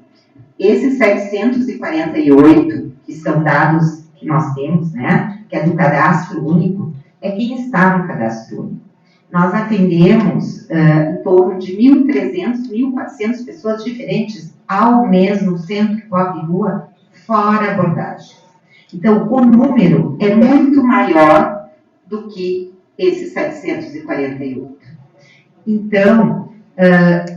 Esses 748, que são dados que nós temos, né, que é do cadastro único, é quem está no cadastro único. Nós atendemos em torno de 1.300, 1.400 pessoas diferentes ao mês no Centro Pop Rua, fora abordagem. Então, o número é muito maior do que esses 748. Então,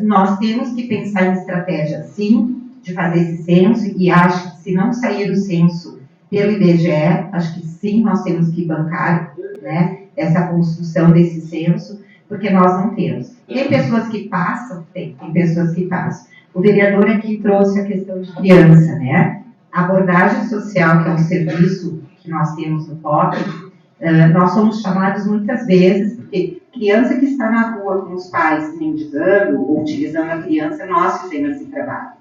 nós temos que pensar em estratégia, sim, de fazer esse censo, e acho que se não sair o censo pelo IBGE, acho que sim, nós temos que bancar, né, essa construção desse censo, porque nós não temos. Tem pessoas que passam? Tem pessoas que passam. O vereador aqui trouxe a questão de criança, né? A abordagem social, que é um serviço que nós temos no POP, nós somos chamados muitas vezes, porque criança que está na rua com os pais mendigando ou utilizando a criança, nós fizemos esse trabalho.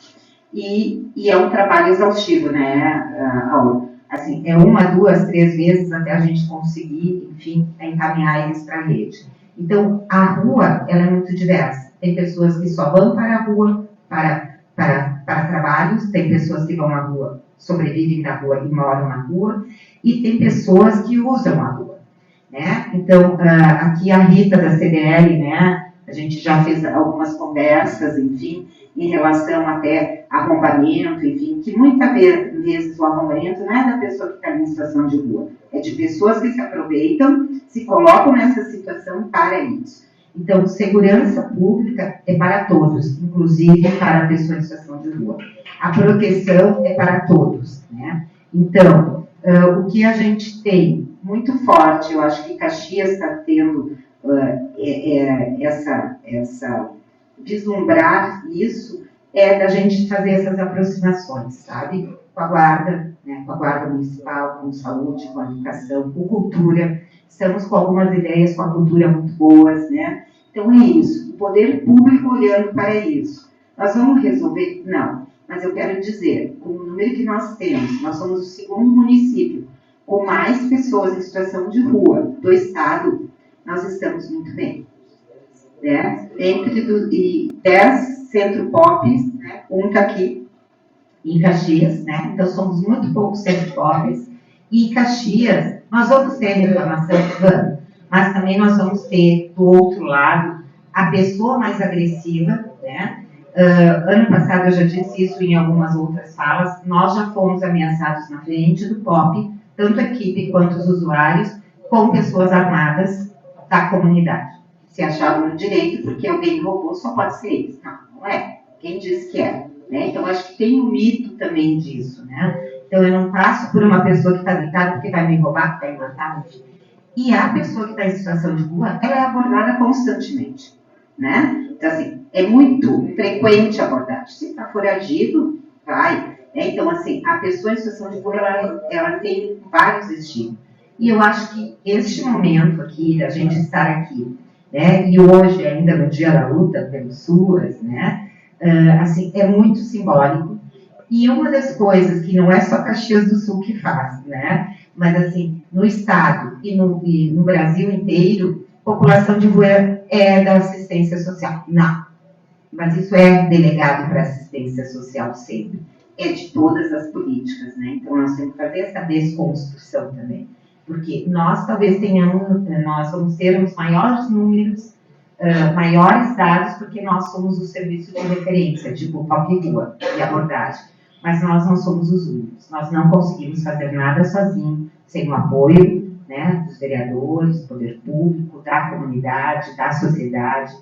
E é um trabalho exaustivo, né, Raul? Assim, é 1, 2, 3 vezes até a gente conseguir, enfim, encaminhar eles para a rede. Então, a rua, ela é muito diversa. Tem pessoas que só vão para a rua para trabalhos, tem pessoas que vão à rua, sobrevivem na rua e moram na rua, e tem pessoas que usam a rua, né? Então, aqui a Rita da CDL, né, a gente já fez algumas conversas, enfim, em relação até arrombamento, enfim, que muitas vezes o arrombamento não é da pessoa que está em situação de rua, é de pessoas que se aproveitam, se colocam nessa situação para isso. Então, segurança pública é para todos, inclusive para a pessoa em situação de rua. A proteção é para todos, né? Então, o que a gente tem muito forte, eu acho que Caxias está tendo essa vislumbrar isso, é da gente fazer essas aproximações, sabe? Com a guarda, né? Com a guarda municipal, com saúde, com a educação, com cultura. Estamos com algumas ideias com a cultura muito boas, né? Então é isso, o poder público olhando para isso. Nós vamos resolver? Não. Mas eu quero dizer, com o número que nós temos, nós somos o 2º município com mais pessoas em situação de rua do estado, nós estamos muito bem. Né? Entre 10 centro-pops, né? Um está aqui em Caxias, né? Então somos muito poucos centro-pops, e em Caxias nós vamos ter reclamação, mas também nós vamos ter do outro lado a pessoa mais agressiva, né? Ano passado eu já disse isso em algumas outras falas, nós já fomos ameaçados na frente do POP, tanto a equipe quanto os usuários, com pessoas armadas da comunidade. Se achavam no direito, porque alguém roubou, só pode ser eles. Não é. Quem disse que é? Né? Então, acho que tem um mito também disso, né? Então, eu não passo por uma pessoa que está deitada porque vai me roubar, que vai me matar, enfim. E a pessoa que está em situação de rua, ela é abordada constantemente, né? Então, assim, é muito frequente a abordagem. Se está foragido, vai. Né? Então, assim, a pessoa em situação de rua, ela tem vários estímulos. E eu acho que este momento aqui, da gente estar aqui, né? E hoje, ainda no dia da luta pelos SUAS, né? Assim, é muito simbólico. E uma das coisas que não é só Caxias do Sul que faz, né? Mas, assim, no estado e no Brasil inteiro, população de rua é da assistência social. Não. Mas isso é delegado para assistência social sempre. É de todas as políticas, né? Então, nós temos que fazer essa desconstrução também. Porque nós talvez nós vamos ter os maiores números, maiores dados, porque nós somos o serviço de referência, tipo POP Rua e abordagem. Mas nós não somos os únicos. Nós não conseguimos fazer nada sozinhos, sem o apoio, né, dos vereadores, do poder público, da comunidade, da sociedade,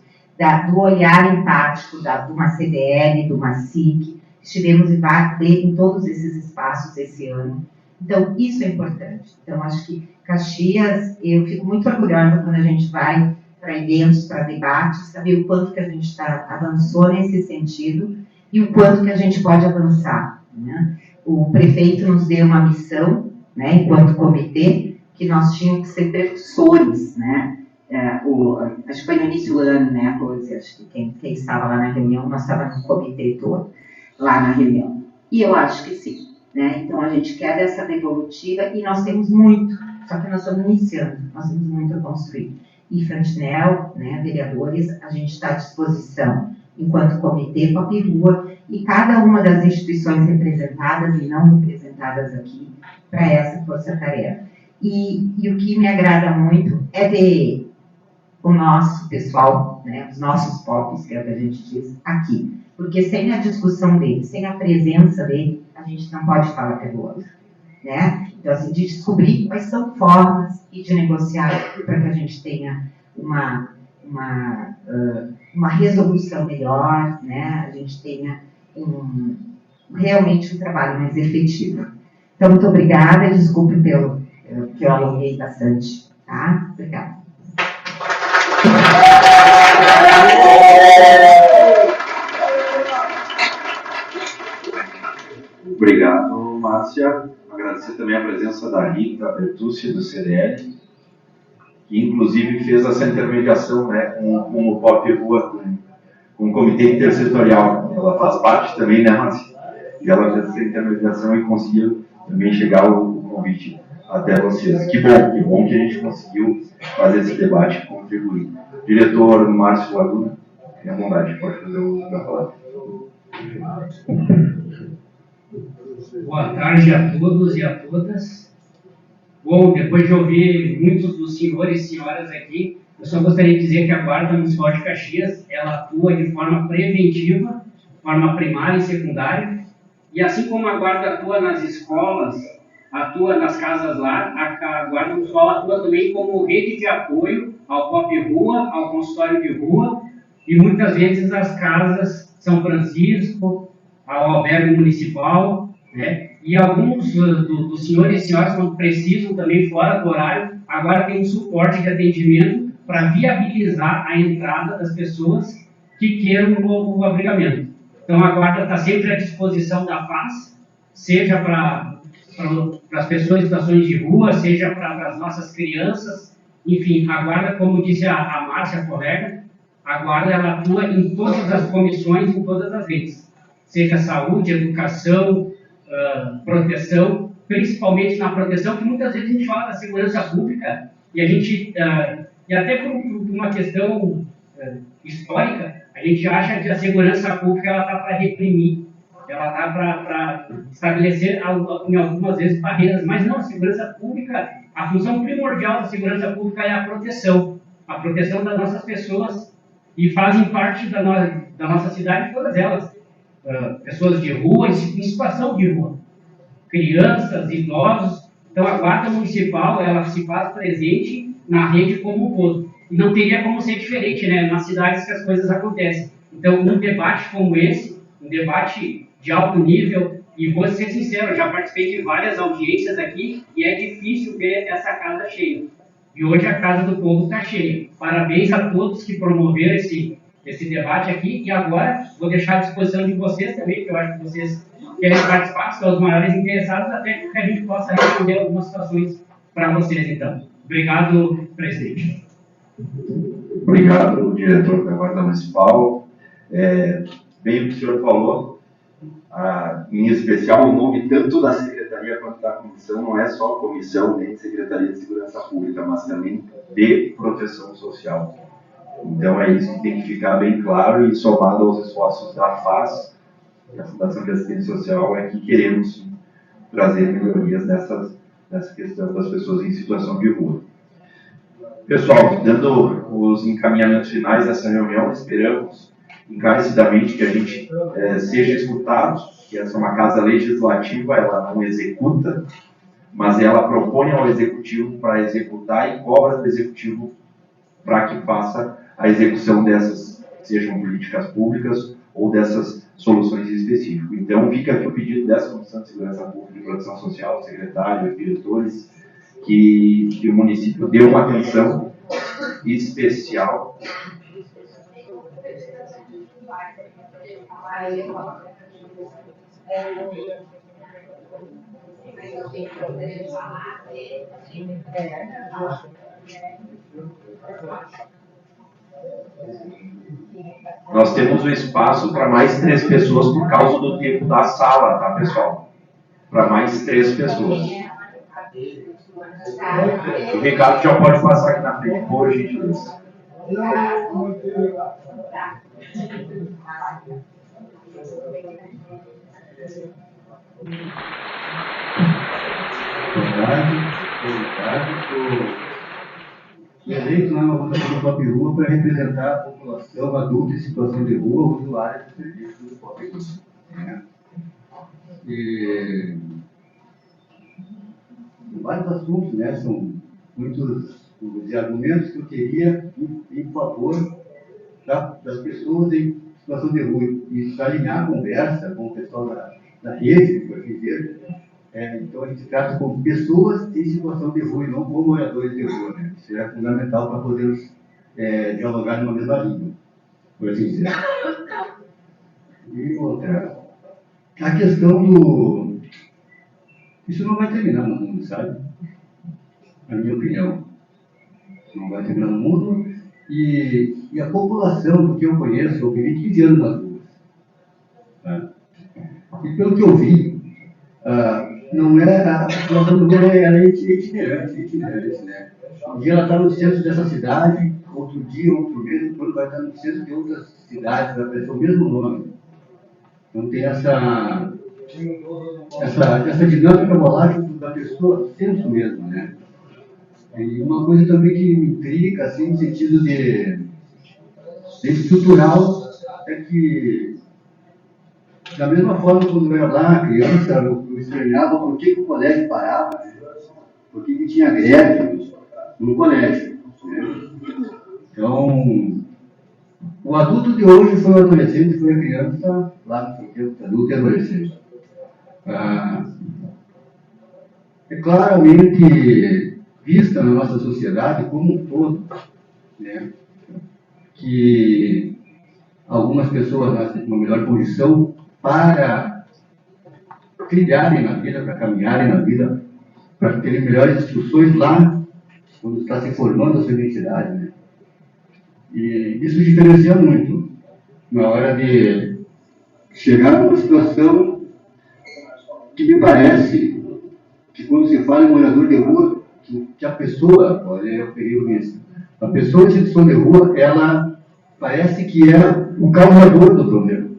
do olhar empático de uma CDL, de uma SIC. Estivemos em todos esses espaços esse ano. Então, isso é importante. Então, acho que Caxias, eu fico muito orgulhosa quando a gente vai para eventos, para debates, saber o quanto que a gente avançou nesse sentido e o quanto que a gente pode avançar, né? O prefeito nos deu uma missão, né, enquanto comitê, que nós tínhamos que ser precursores, né? Acho que foi no início do ano, né, Rose? Acho que quem estava lá na reunião, nós estávamos no comitê todo, lá na reunião. E eu acho que sim, né? Então a gente quer dessa devolutiva e nós temos muito, só que nós estamos iniciando, nós temos muito a construir. E Fantinel, né, vereadores, a gente está à disposição, enquanto comitê Pop Rua, e cada uma das instituições representadas e não representadas aqui, para essa força-tarefa. E o que me agrada muito é ver o nosso pessoal, né, os nossos POPs, que é o que a gente diz, aqui. Porque sem a discussão dele, sem a presença dele, a gente não pode falar pelo outro, né? Então, assim, de descobrir quais são formas e de negociar para que a gente tenha uma resolução melhor, né? A gente tenha realmente um trabalho mais efetivo. Então, muito obrigada, desculpe que eu alonguei bastante, tá? Obrigada. Obrigado, Márcia. Agradecer também a presença da Rita Bertucci, do CDL, que inclusive fez essa intermediação, né, com o Pop Rua, com o Comitê Intersetorial. Ela faz parte também, né, Márcia? E ela fez essa intermediação e conseguiu também chegar o convite até vocês. Que bom que a gente conseguiu fazer esse debate e contribuir. Diretor Márcio Laguna, tenha bondade, pode fazer o uso da palavra. Boa tarde a todos e a todas. Bom, depois de ouvir muitos dos senhores e senhoras aqui, eu só gostaria de dizer que a Guarda Municipal de Caxias, ela atua de forma preventiva, forma primária e secundária, e assim como a Guarda atua nas escolas, atua nas casas lá, a Guarda Municipal atua também como rede de apoio ao Pop Rua, ao consultório de rua, e muitas vezes as casas São Francisco, ao albergue municipal, né? E alguns dos senhores e senhoras, quando precisam também fora do horário, agora tem um suporte de atendimento para viabilizar a entrada das pessoas que queiram o abrigamento. Então a Guarda está sempre à disposição da FAS, seja para as pessoas em situações de rua, seja para as nossas crianças, enfim, a Guarda, como disse a Márcia, a colega, a Guarda ela atua em todas as comissões, em todas as redes, seja saúde, educação, proteção, principalmente na proteção, que muitas vezes a gente fala da segurança pública e a gente, e até por uma questão histórica, a gente acha que a segurança pública ela está para reprimir, ela está para estabelecer em algumas vezes barreiras, mas não, a segurança pública, a função primordial da segurança pública é a proteção das nossas pessoas, e fazem parte da nossa cidade todas elas, pessoas de rua, em situação de rua, crianças, idosos. Então a Guarda Municipal ela se faz presente na rede como um todo, e não teria como ser diferente, né, nas cidades que as coisas acontecem. Então um debate como esse, um debate de alto nível, e vou ser sincero, eu já participei de várias audiências aqui e é difícil ver essa casa cheia. E hoje a Casa do Povo está cheia. Parabéns a todos que promoveram esse debate aqui, e agora vou deixar à disposição de vocês também, que eu acho que vocês querem participar, são os maiores interessados, até que a gente possa responder algumas situações para vocês, então. Obrigado, presidente. Obrigado, diretor da Guarda Municipal. Bem o que o senhor falou, em especial o nome tanto da Secretaria quanto da Comissão não é só Comissão nem Secretaria de Segurança Pública, mas também de Proteção Social. Então é isso que tem que ficar bem claro, e somado aos esforços da FAS, da Fundação de Assistência Social, é que queremos trazer melhorias nessa questão das pessoas em situação de rua. Pessoal, dando os encaminhamentos finais dessa reunião, esperamos encarecidamente que a gente seja escutado, que essa é uma casa legislativa, ela não executa, mas ela propõe ao Executivo para executar e cobra do Executivo para que faça a execução dessas, sejam políticas públicas ou dessas soluções específicas. Então, fica aqui o pedido dessa Comissão de Segurança Pública e Proteção Social, secretário, diretores, que o município dê uma atenção especial. Nós temos o espaço para mais 3 pessoas por causa do tempo da sala, tá, pessoal? Para mais 3 pessoas. O Ricardo já pode passar aqui na frente, por gentileza. Sou eleito lá na votação do Pop Rua para representar a população adulta em situação de rua, usuária do serviço do Pop Rua. E vários assuntos, né? São muitos argumentos que eu teria em favor das pessoas em situação de rua. E para alinhar a conversa com o pessoal da rede, por assim dizer, então a gente trata como pessoas em situação de rua e não como moradores de rua, né? Isso é fundamental para podermos dialogar numa mesma língua, por assim dizer. E outra, a questão do... Isso não vai terminar no mundo, sabe? Na minha opinião. Não vai terminar no mundo. E a população, do que eu conheço, eu vivi 15 anos nas ruas. Tá? E pelo que eu vi, não é a população do mundo, ela é itinerante, né? Um dia ela está no centro dessa cidade, outro dia, outro mês, quando vai estar no centro de outras cidades, vai aparecer o mesmo nome. Então tem essa dinâmica volátil da pessoa, do senso mesmo, né? E uma coisa também que me intriga, assim, no sentido de estrutural, é que, da mesma forma, quando eu era lá, criança, eu estranhava por que o colégio parava, né? Por que tinha greve no colégio, né? Então, o adulto de hoje foi o adolescente, foi a criança, lá no seu tempo, adulto e adolescente. É claramente vista na nossa sociedade como um todo, né, que algumas pessoas nascem numa melhor posição para trilharem na vida, para caminharem na vida, para terem melhores instruções lá, quando está se formando a sua identidade, né? E isso diferencia muito na hora de chegar numa situação que me parece que quando se fala em morador de rua, que a pessoa, olha, eu peguei isso, a pessoa em situação de rua, ela parece que é o causador do problema.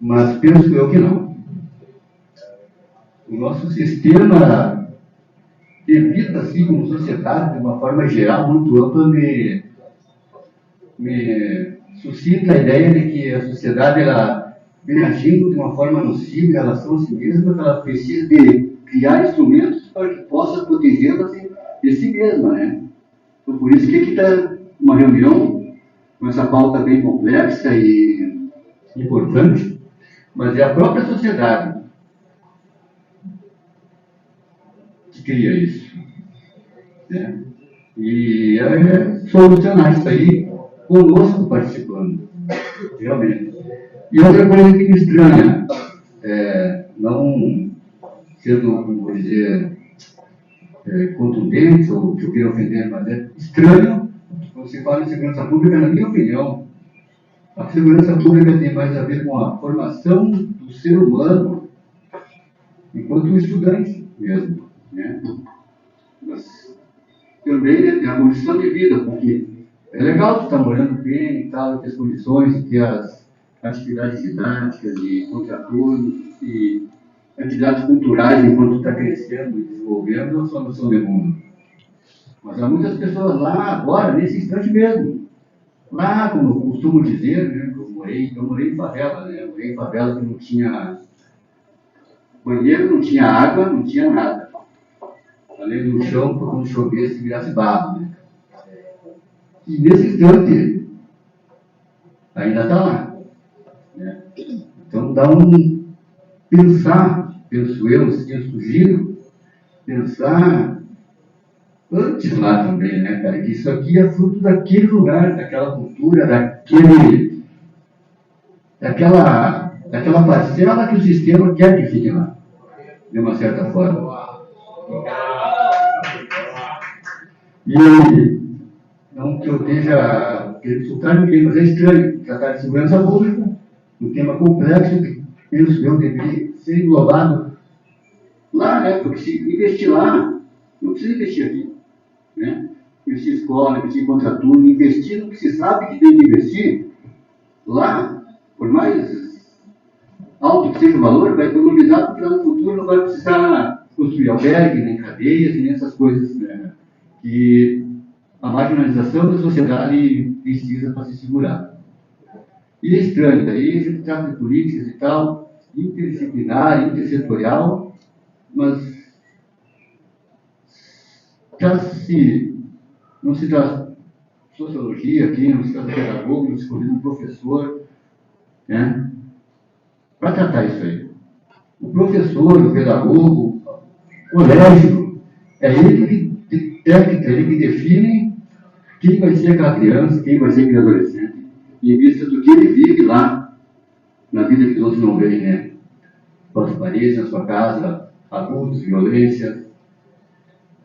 Mas penso eu que não. O nosso sistema evita, assim, como sociedade, de uma forma geral, muito ampla, me suscita a ideia de que a sociedade, ela vem agindo de uma forma nociva em relação a si mesma, que ela precisa de criar instrumentos para que possa protegê-la de si mesma, né? Então, por isso que aqui está uma reunião com essa pauta bem complexa e importante, mas é a própria sociedade que cria isso, né? E solucionar isso aí conosco participando, realmente. E outra coisa que me estranha, não sendo, como vou dizer, contundente, ou que eu queira ofender, mas é estranho, quando se fala em segurança pública, na minha opinião, a segurança pública tem mais a ver com a formação do ser humano, enquanto estudante mesmo, né? Mas também é a condição de vida, porque é legal tu estar morando bem e tal, ter as condições, ter as atividades didáticas e contraturnos e atividades culturais enquanto está crescendo e desenvolvendo a sua noção de mundo. Mas há muitas pessoas lá agora, nesse instante mesmo. Lá, como eu costumo dizer, né, eu morei em favela, né? Eu morei em favela que não tinha banheiro, não tinha água, não tinha nada. Além do chão, quando chovesse, virasse barro, né? E nesse instante, ainda está lá, né? Então dá pensar, penso eu, se eu sugiro, pensar antes lá também, né, cara? Que isso aqui é fruto daquele lugar, daquela cultura, daquela parcela que o sistema quer que fique lá, de uma certa forma. E não que eu esteja querendo insultar ninguém, mas é estranho tratar de segurança pública, um tema complexo que, penso eu, deveria ser englobado lá, né? Porque se investir lá, não precisa investir aqui, né? Investir em escola, investir em contraturno, investir no que se sabe que tem que investir, lá, por mais alto que seja o valor, vai economizar, porque lá no futuro não vai precisar construir albergue, nem cadeias, nem essas coisas, né, que a marginalização da sociedade precisa para se segurar. E é estranho, daí a gente trata de políticas e tal, interdisciplinar, intersetorial, mas não se traz sociologia aqui, não se traz pedagogo, não se convida um professor, né, para tratar isso aí. O professor, o pedagogo, o colégio, é ele que define quem vai ser aquela criança, quem vai ser aquele adolescente, em vista do que ele vive lá, na vida que os outros não veem, né? As paredes, na sua casa, abusos, violência,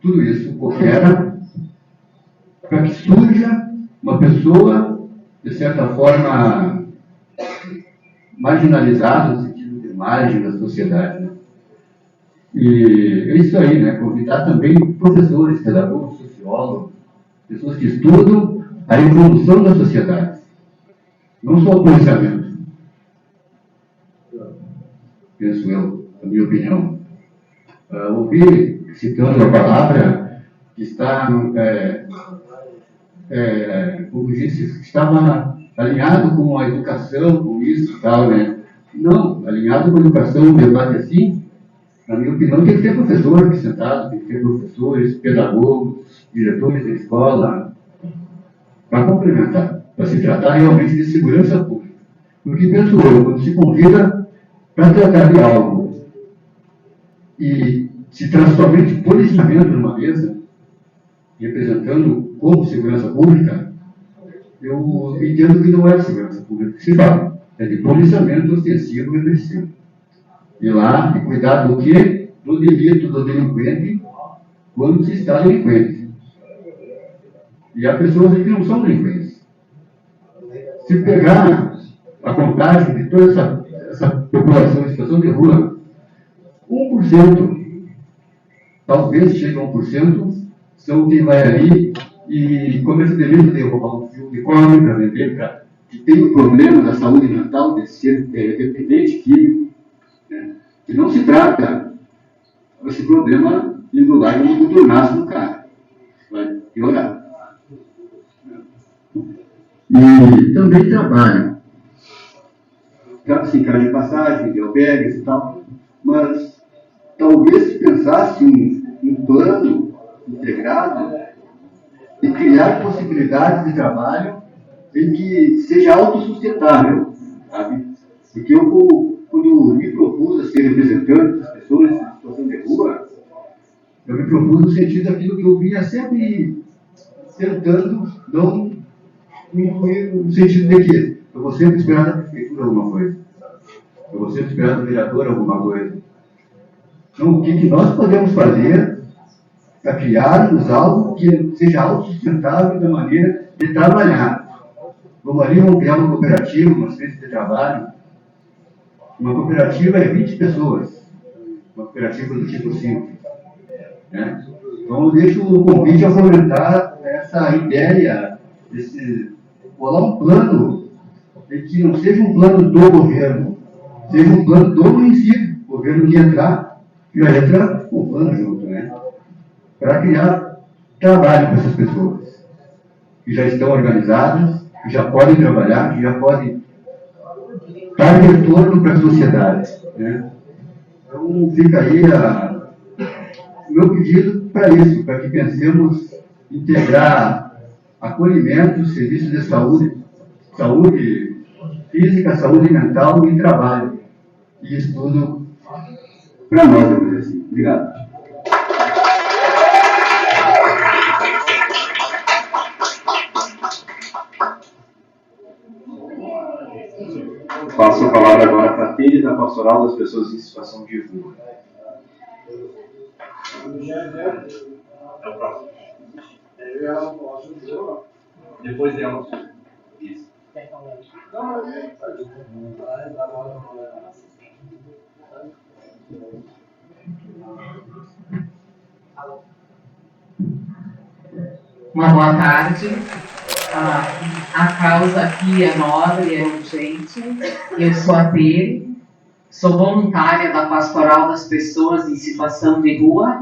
tudo isso coopera para que surja uma pessoa, de certa forma, marginalizada, no sentido de margem da sociedade, né? E é isso aí, né? Convidar também professores, pedagogos, sociólogos, pessoas que estudam a evolução da sociedade, não só o policiamento. Penso eu, a minha opinião. Ouvi, citando a palavra, que está, como disse, estava alinhado com a educação, com isso e tal, né? Não, alinhado com a educação, um debate assim, na minha opinião, tem que ter professor aqui sentado, tem que ter professores, pedagogos, diretores da escola, para complementar, para se tratar realmente de segurança pública. Porque, penso eu, quando se convida para tratar de algo e se traz somente policiamento numa mesa, representando como segurança pública, eu entendo que não é de segurança pública que se fala, é de policiamento ostensivo e repressivo. E lá, de cuidar do quê? Do delito do delinquente, quando se está delinquente. E há pessoas que não são delinquentes. Se pegar a contagem de toda essa população em situação de rua, 1%, talvez chegue a 1%, são quem vai ali e comete o delito de roubar um fio de cobre para vender, que tem o problema da saúde mental, de ser dependente químico, né? Que não se trata esse problema de lugar de contornar no cara. Vai piorar. E também trabalho. Trata-se em casa de passagem, de albergues e tal, mas talvez se pensasse um plano integrado e criar possibilidades de trabalho em que seja autossustentável, sabe? Porque eu, quando me propus a ser representante das pessoas em situação de rua, eu me propus no sentido daquilo que eu vinha sempre tentando, não no sentido de que eu vou sempre esperar da prefeitura alguma coisa, eu vou sempre esperar do vereador alguma coisa. Então, o que nós podemos fazer para criarmos algo que seja autossustentável da maneira de trabalhar? Vamos ali, vamos criar uma cooperativa, uma espécie de trabalho. Uma cooperativa é 20 pessoas, uma cooperativa do tipo simples, né? Então, eu deixo o convite a fomentar essa ideia, bolar um plano, de que não seja um plano do governo, seja um plano do município, o governo que entrar, já entra com o plano junto, né? Para criar trabalho para essas pessoas, que já estão organizadas, que já podem trabalhar, que já podem dar retorno para a sociedade, né? Então, fica aí o meu pedido para isso, para que pensemos em integrar acolhimento, serviços de saúde, saúde física, saúde mental e trabalho. E isso tudo para nós, eu vou dizer assim. Obrigado. Passo a palavra agora para a Tênis, da Pastoral das Pessoas em Situação de Rua. É o próximo. Depois dela. Isso. Uma boa tarde. A causa aqui é nobre, é urgente. Eu sou a Tere, sou voluntária da Pastoral das Pessoas em Situação de Rua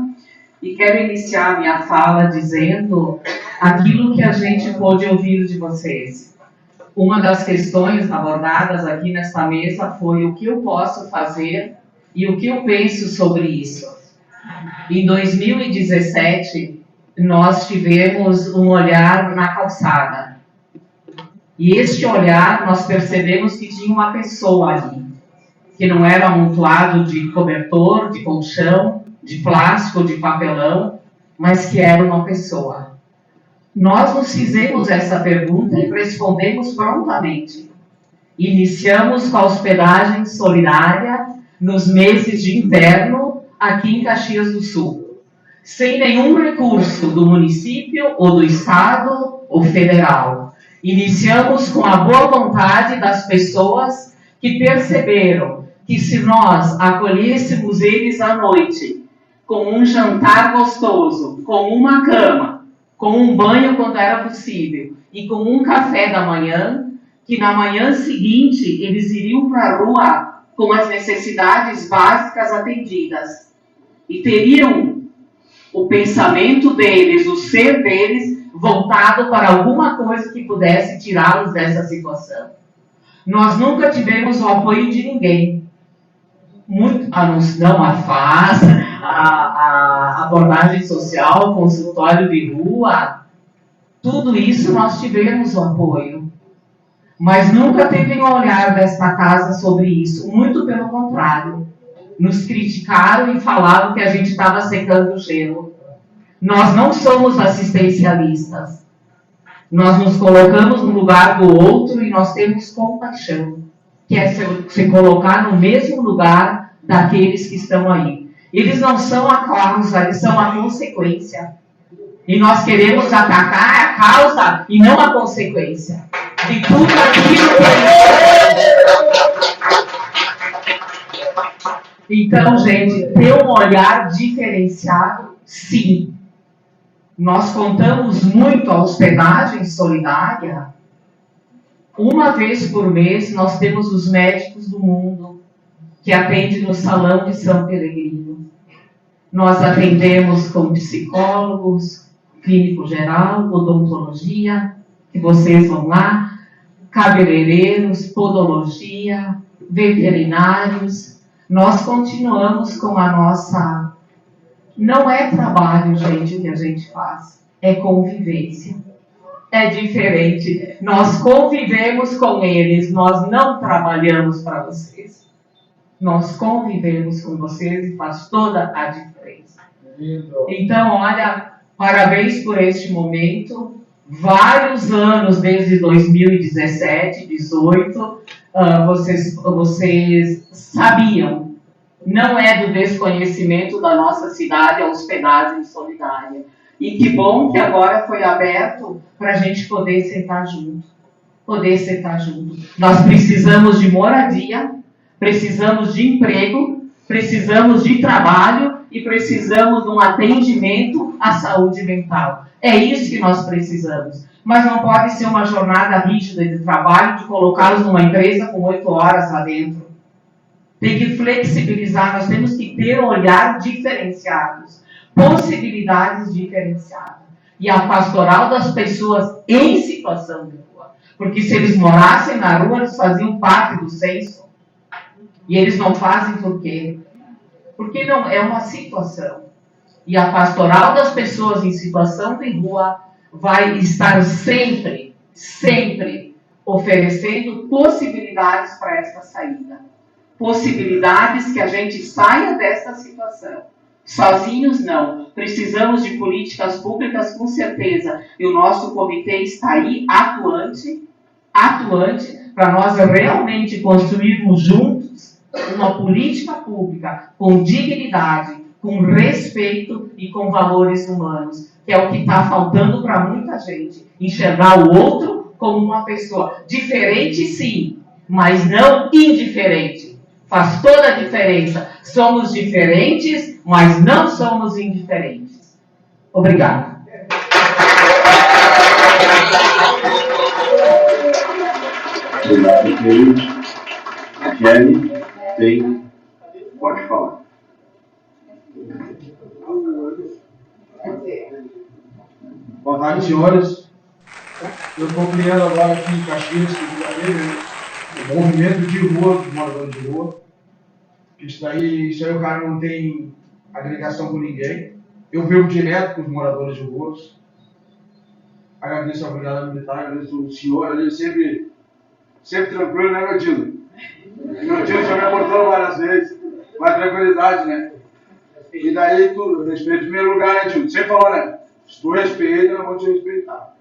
e quero iniciar minha fala dizendo aquilo que a gente pôde ouvir de vocês. Uma das questões abordadas aqui nesta mesa foi o que eu posso fazer e o que eu penso sobre isso. Em 2017, nós tivemos um olhar na calçada. E este olhar, nós percebemos que tinha uma pessoa ali, que não era amontoado de cobertor, de colchão, de plástico, de papelão, mas que era uma pessoa. Nós nos fizemos essa pergunta e respondemos prontamente. Iniciamos com a hospedagem solidária nos meses de inverno aqui em Caxias do Sul, sem nenhum recurso do município ou do estado ou federal. Iniciamos com a boa vontade das pessoas que perceberam que se nós acolhêssemos eles à noite, com um jantar gostoso, com uma cama, com um banho quando era possível e com um café da manhã, que na manhã seguinte eles iriam para a rua com as necessidades básicas atendidas e teriam o pensamento deles, o ser deles, voltado para alguma coisa que pudesse tirá-los dessa situação. Nós nunca tivemos o apoio de ninguém. Não a FAS, a abordagem social, consultório de rua, tudo isso nós tivemos o apoio. Mas nunca teve um olhar desta casa sobre isso, muito pelo contrário. Nos criticaram e falaram que a gente estava secando o gelo. Nós não somos assistencialistas. Nós nos colocamos no lugar do outro e nós temos compaixão, que é se colocar no mesmo lugar daqueles que estão aí. Eles não são a causa, eles são a consequência. E nós queremos atacar a causa e não a consequência de tudo aquilo que... Então, gente, ter um olhar diferenciado, sim. Nós contamos muito a hospedagem solidária. Uma vez por mês, nós temos os médicos do mundo que atendem no Salão de São Peregrino. Nós atendemos com psicólogos, clínico geral, odontologia, que vocês vão lá, cabeleireiros, podologia, veterinários. Nós continuamos com a nossa... Não é trabalho, gente, que a gente faz. É convivência. É diferente. Nós convivemos com eles. Nós não trabalhamos para vocês. Nós convivemos com vocês e faz toda a diferença. Então, olha, parabéns por este momento. Vários anos, desde 2017, 2018, vocês sabiam. Não é do desconhecimento da nossa cidade a hospedagem solidária. E que bom que agora foi aberto para a gente poder sentar junto. Nós precisamos de moradia, precisamos de emprego, precisamos de trabalho e precisamos de um atendimento à saúde mental. É isso que nós precisamos. Mas não pode ser uma jornada rígida de trabalho de colocá-los numa empresa com 8 horas lá dentro. Tem que flexibilizar, nós temos que ter um olhar diferenciados, possibilidades diferenciadas. E a pastoral das pessoas em situação de rua. Porque se eles morassem na rua, eles faziam parte do censo. E eles não fazem por quê? Porque não é uma situação. E a pastoral das pessoas em situação de rua vai estar sempre oferecendo possibilidades para essa saída. Possibilidades que a gente saia dessa situação. Sozinhos não. Precisamos de políticas públicas com certeza. E o nosso comitê está aí atuante atuante para nós realmente construirmos juntos uma política pública com dignidade, com respeito e com valores humanos, que é o que está faltando para muita gente. Enxergar o outro como uma pessoa diferente, sim, mas não indiferente. Faz toda a diferença. Somos diferentes, mas não somos indiferentes. Obrigada. Obrigado, Pedro. Kelly, tem, pode falar. Boa tarde, senhores. Eu estou criando agora aqui em Caxias, o movimento de rua, dos moradores de rua. Isso aí o cara não tem agregação com ninguém. Eu vivo direto com os moradores de rua. Agradeço a Brigada Militar, agradeço o senhor ali, sempre tranquilo, né, meu tio? Meu tio já me abortou várias vezes, com a tranquilidade, né? E daí, tu respeita em primeiro lugar, né, tio? Sempre falou, né? Se tu respeita, eu vou te respeitar.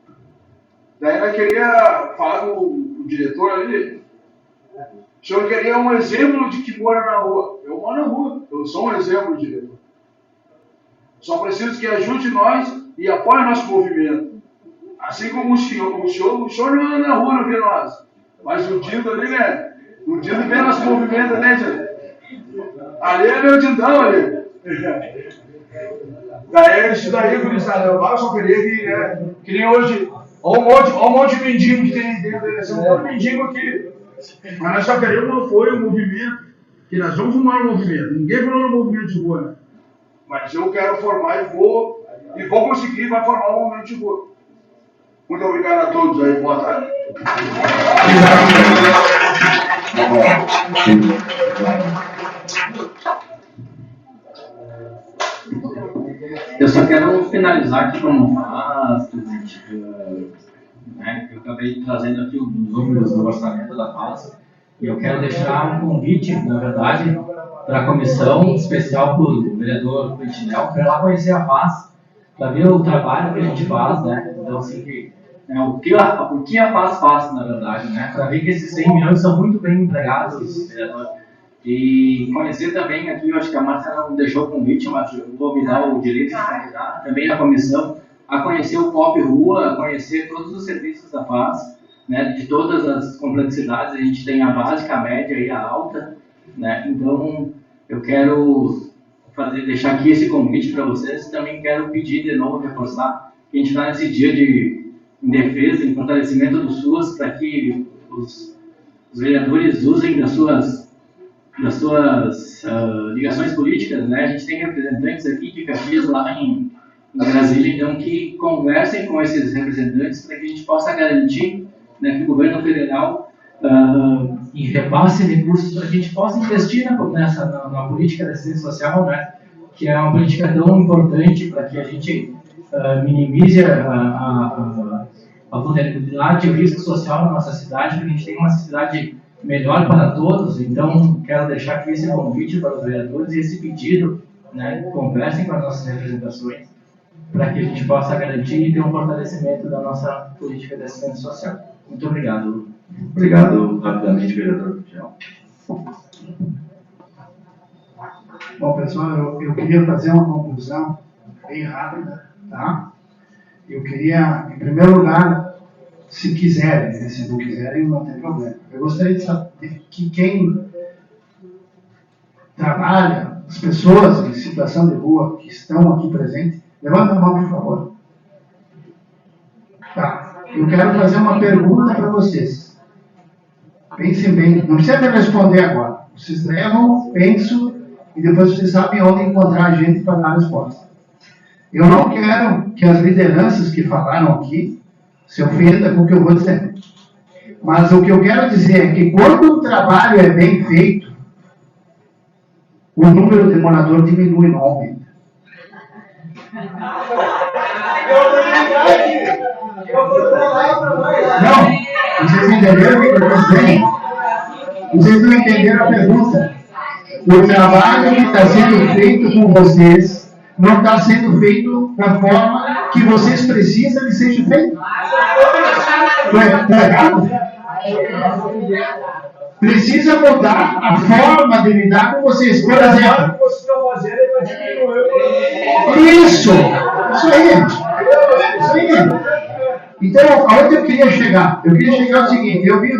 Daí eu queria falar com o diretor ali. O senhor queria um exemplo de que mora na rua. Eu moro na rua, eu sou um exemplo, diretor. Só preciso que ajude nós e apoie nosso movimento. Assim como o senhor não anda na rua, não vê nós. Mas o Dindo ali, né? O Dindo vê nosso movimento, né, tio? Ali é meu Dindão ali. Daí, gurizada, eu só queria que, né? Que nem hoje. Olha um monte de mendigo que tem dentro da eleição. Tem um mendigo aqui. Mas nós só queremos apoio, um movimento. Que nós vamos formar um movimento. Ninguém falou no movimento de rua, né? Mas eu quero formar e vou conseguir, vai formar um movimento de rua. Muito obrigado a todos aí, boa tarde. Eu só quero finalizar aqui como faz, né? Eu acabei trazendo aqui os números do orçamento da FAS e eu quero deixar um convite, na verdade, para a comissão especial para o vereador Pentinel, para ela conhecer a FAS, para ver o trabalho que a gente faz, né? Então, assim, o que a FAS faz, na verdade, né? Para ver que esses 100 milhões são muito bem empregados, vereador. E conhecer também aqui, eu acho que a Márcia não deixou o convite, mas eu vou me dar o direito de convidar também a comissão a conhecer o POP Rua, a conhecer todos os serviços da FAS, né, de todas as complexidades. A gente tem a básica, a média e a alta, né? Então eu quero deixar aqui esse convite para vocês. Também quero pedir de novo, reforçar, que a gente está nesse dia em defesa, em fortalecimento do SUS, para que os vereadores usem das suas ligações políticas, né? A gente tem representantes aqui de Caxias lá em Brasília, então que conversem com esses representantes para que a gente possa garantir, né, que o governo federal repasse recursos para que a gente possa investir na política de assistência social, né? Que é uma política tão importante para que a gente minimize a vulnerabilidade e o risco social na nossa cidade, para que a gente tenha uma cidade melhor para todos. Então, quero deixar aqui esse convite para os vereadores e esse pedido, né? Conversem com as nossas representações para que a gente possa garantir e ter um fortalecimento da nossa política de assistência social. Muito obrigado. Obrigado, rapidamente, vereador Michel. Bom, pessoal, eu queria fazer uma conclusão bem rápida, tá? Eu queria, em primeiro lugar, se quiserem, né? Se não quiserem, não tem problema. Eu gostaria de saber que quem trabalha, as pessoas em situação de rua que estão aqui presentes, levanta a mão, por favor. Tá. Eu quero fazer uma pergunta para vocês. Pensem bem, não precisa me responder agora. Vocês levam, pensam, e depois vocês sabem onde encontrar a gente para dar a resposta. Eu não quero que as lideranças que falaram aqui se ofendam com o que eu vou dizer. Mas o que eu quero dizer é que quando o trabalho é bem feito, o número de morador diminui, não aumenta. Não, vocês entenderam o que eu estou dizendo? Vocês não entenderam a pergunta. O trabalho que está sendo feito com vocês não está sendo feito da forma que vocês precisam que seja feito. Não é errado? Precisa mudar a forma de lidar com vocês. Por exemplo, isso aí. Então, aonde eu queria chegar? Eu queria chegar ao seguinte, eu vi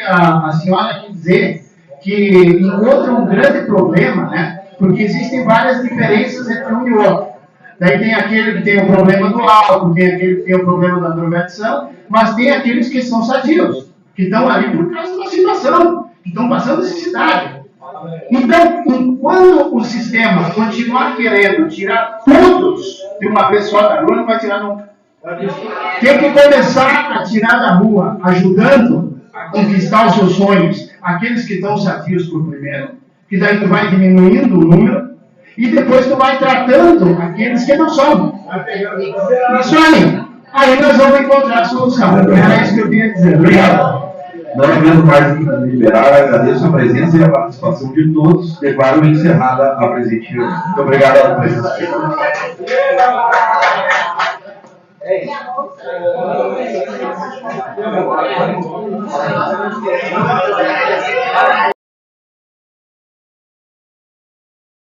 a senhora aqui dizer que encontra um grande problema, né? Porque existem várias diferenças entre um e outro. Daí tem aquele que tem o problema do álcool, tem aquele que tem o problema da drogadição, mas tem aqueles que são sadios, que estão ali por causa da situação, que estão passando necessidade. Então, enquanto o sistema continuar querendo tirar todos de uma vez só da rua, não vai tirar nunca. Tem que começar a tirar da rua, ajudando a conquistar os seus sonhos, aqueles que estão sadios por primeiro, que daí tu vai diminuindo o número, e depois tu vai tratando aqueles que não são. Isso aí. Aí nós vamos encontrar a solução. Era isso que eu queria dizer. Obrigado. Não havendo mais que liberar, agradeço a presença e a participação de todos. Declaro encerrada a presente reunião. Muito obrigado pela presença de todos.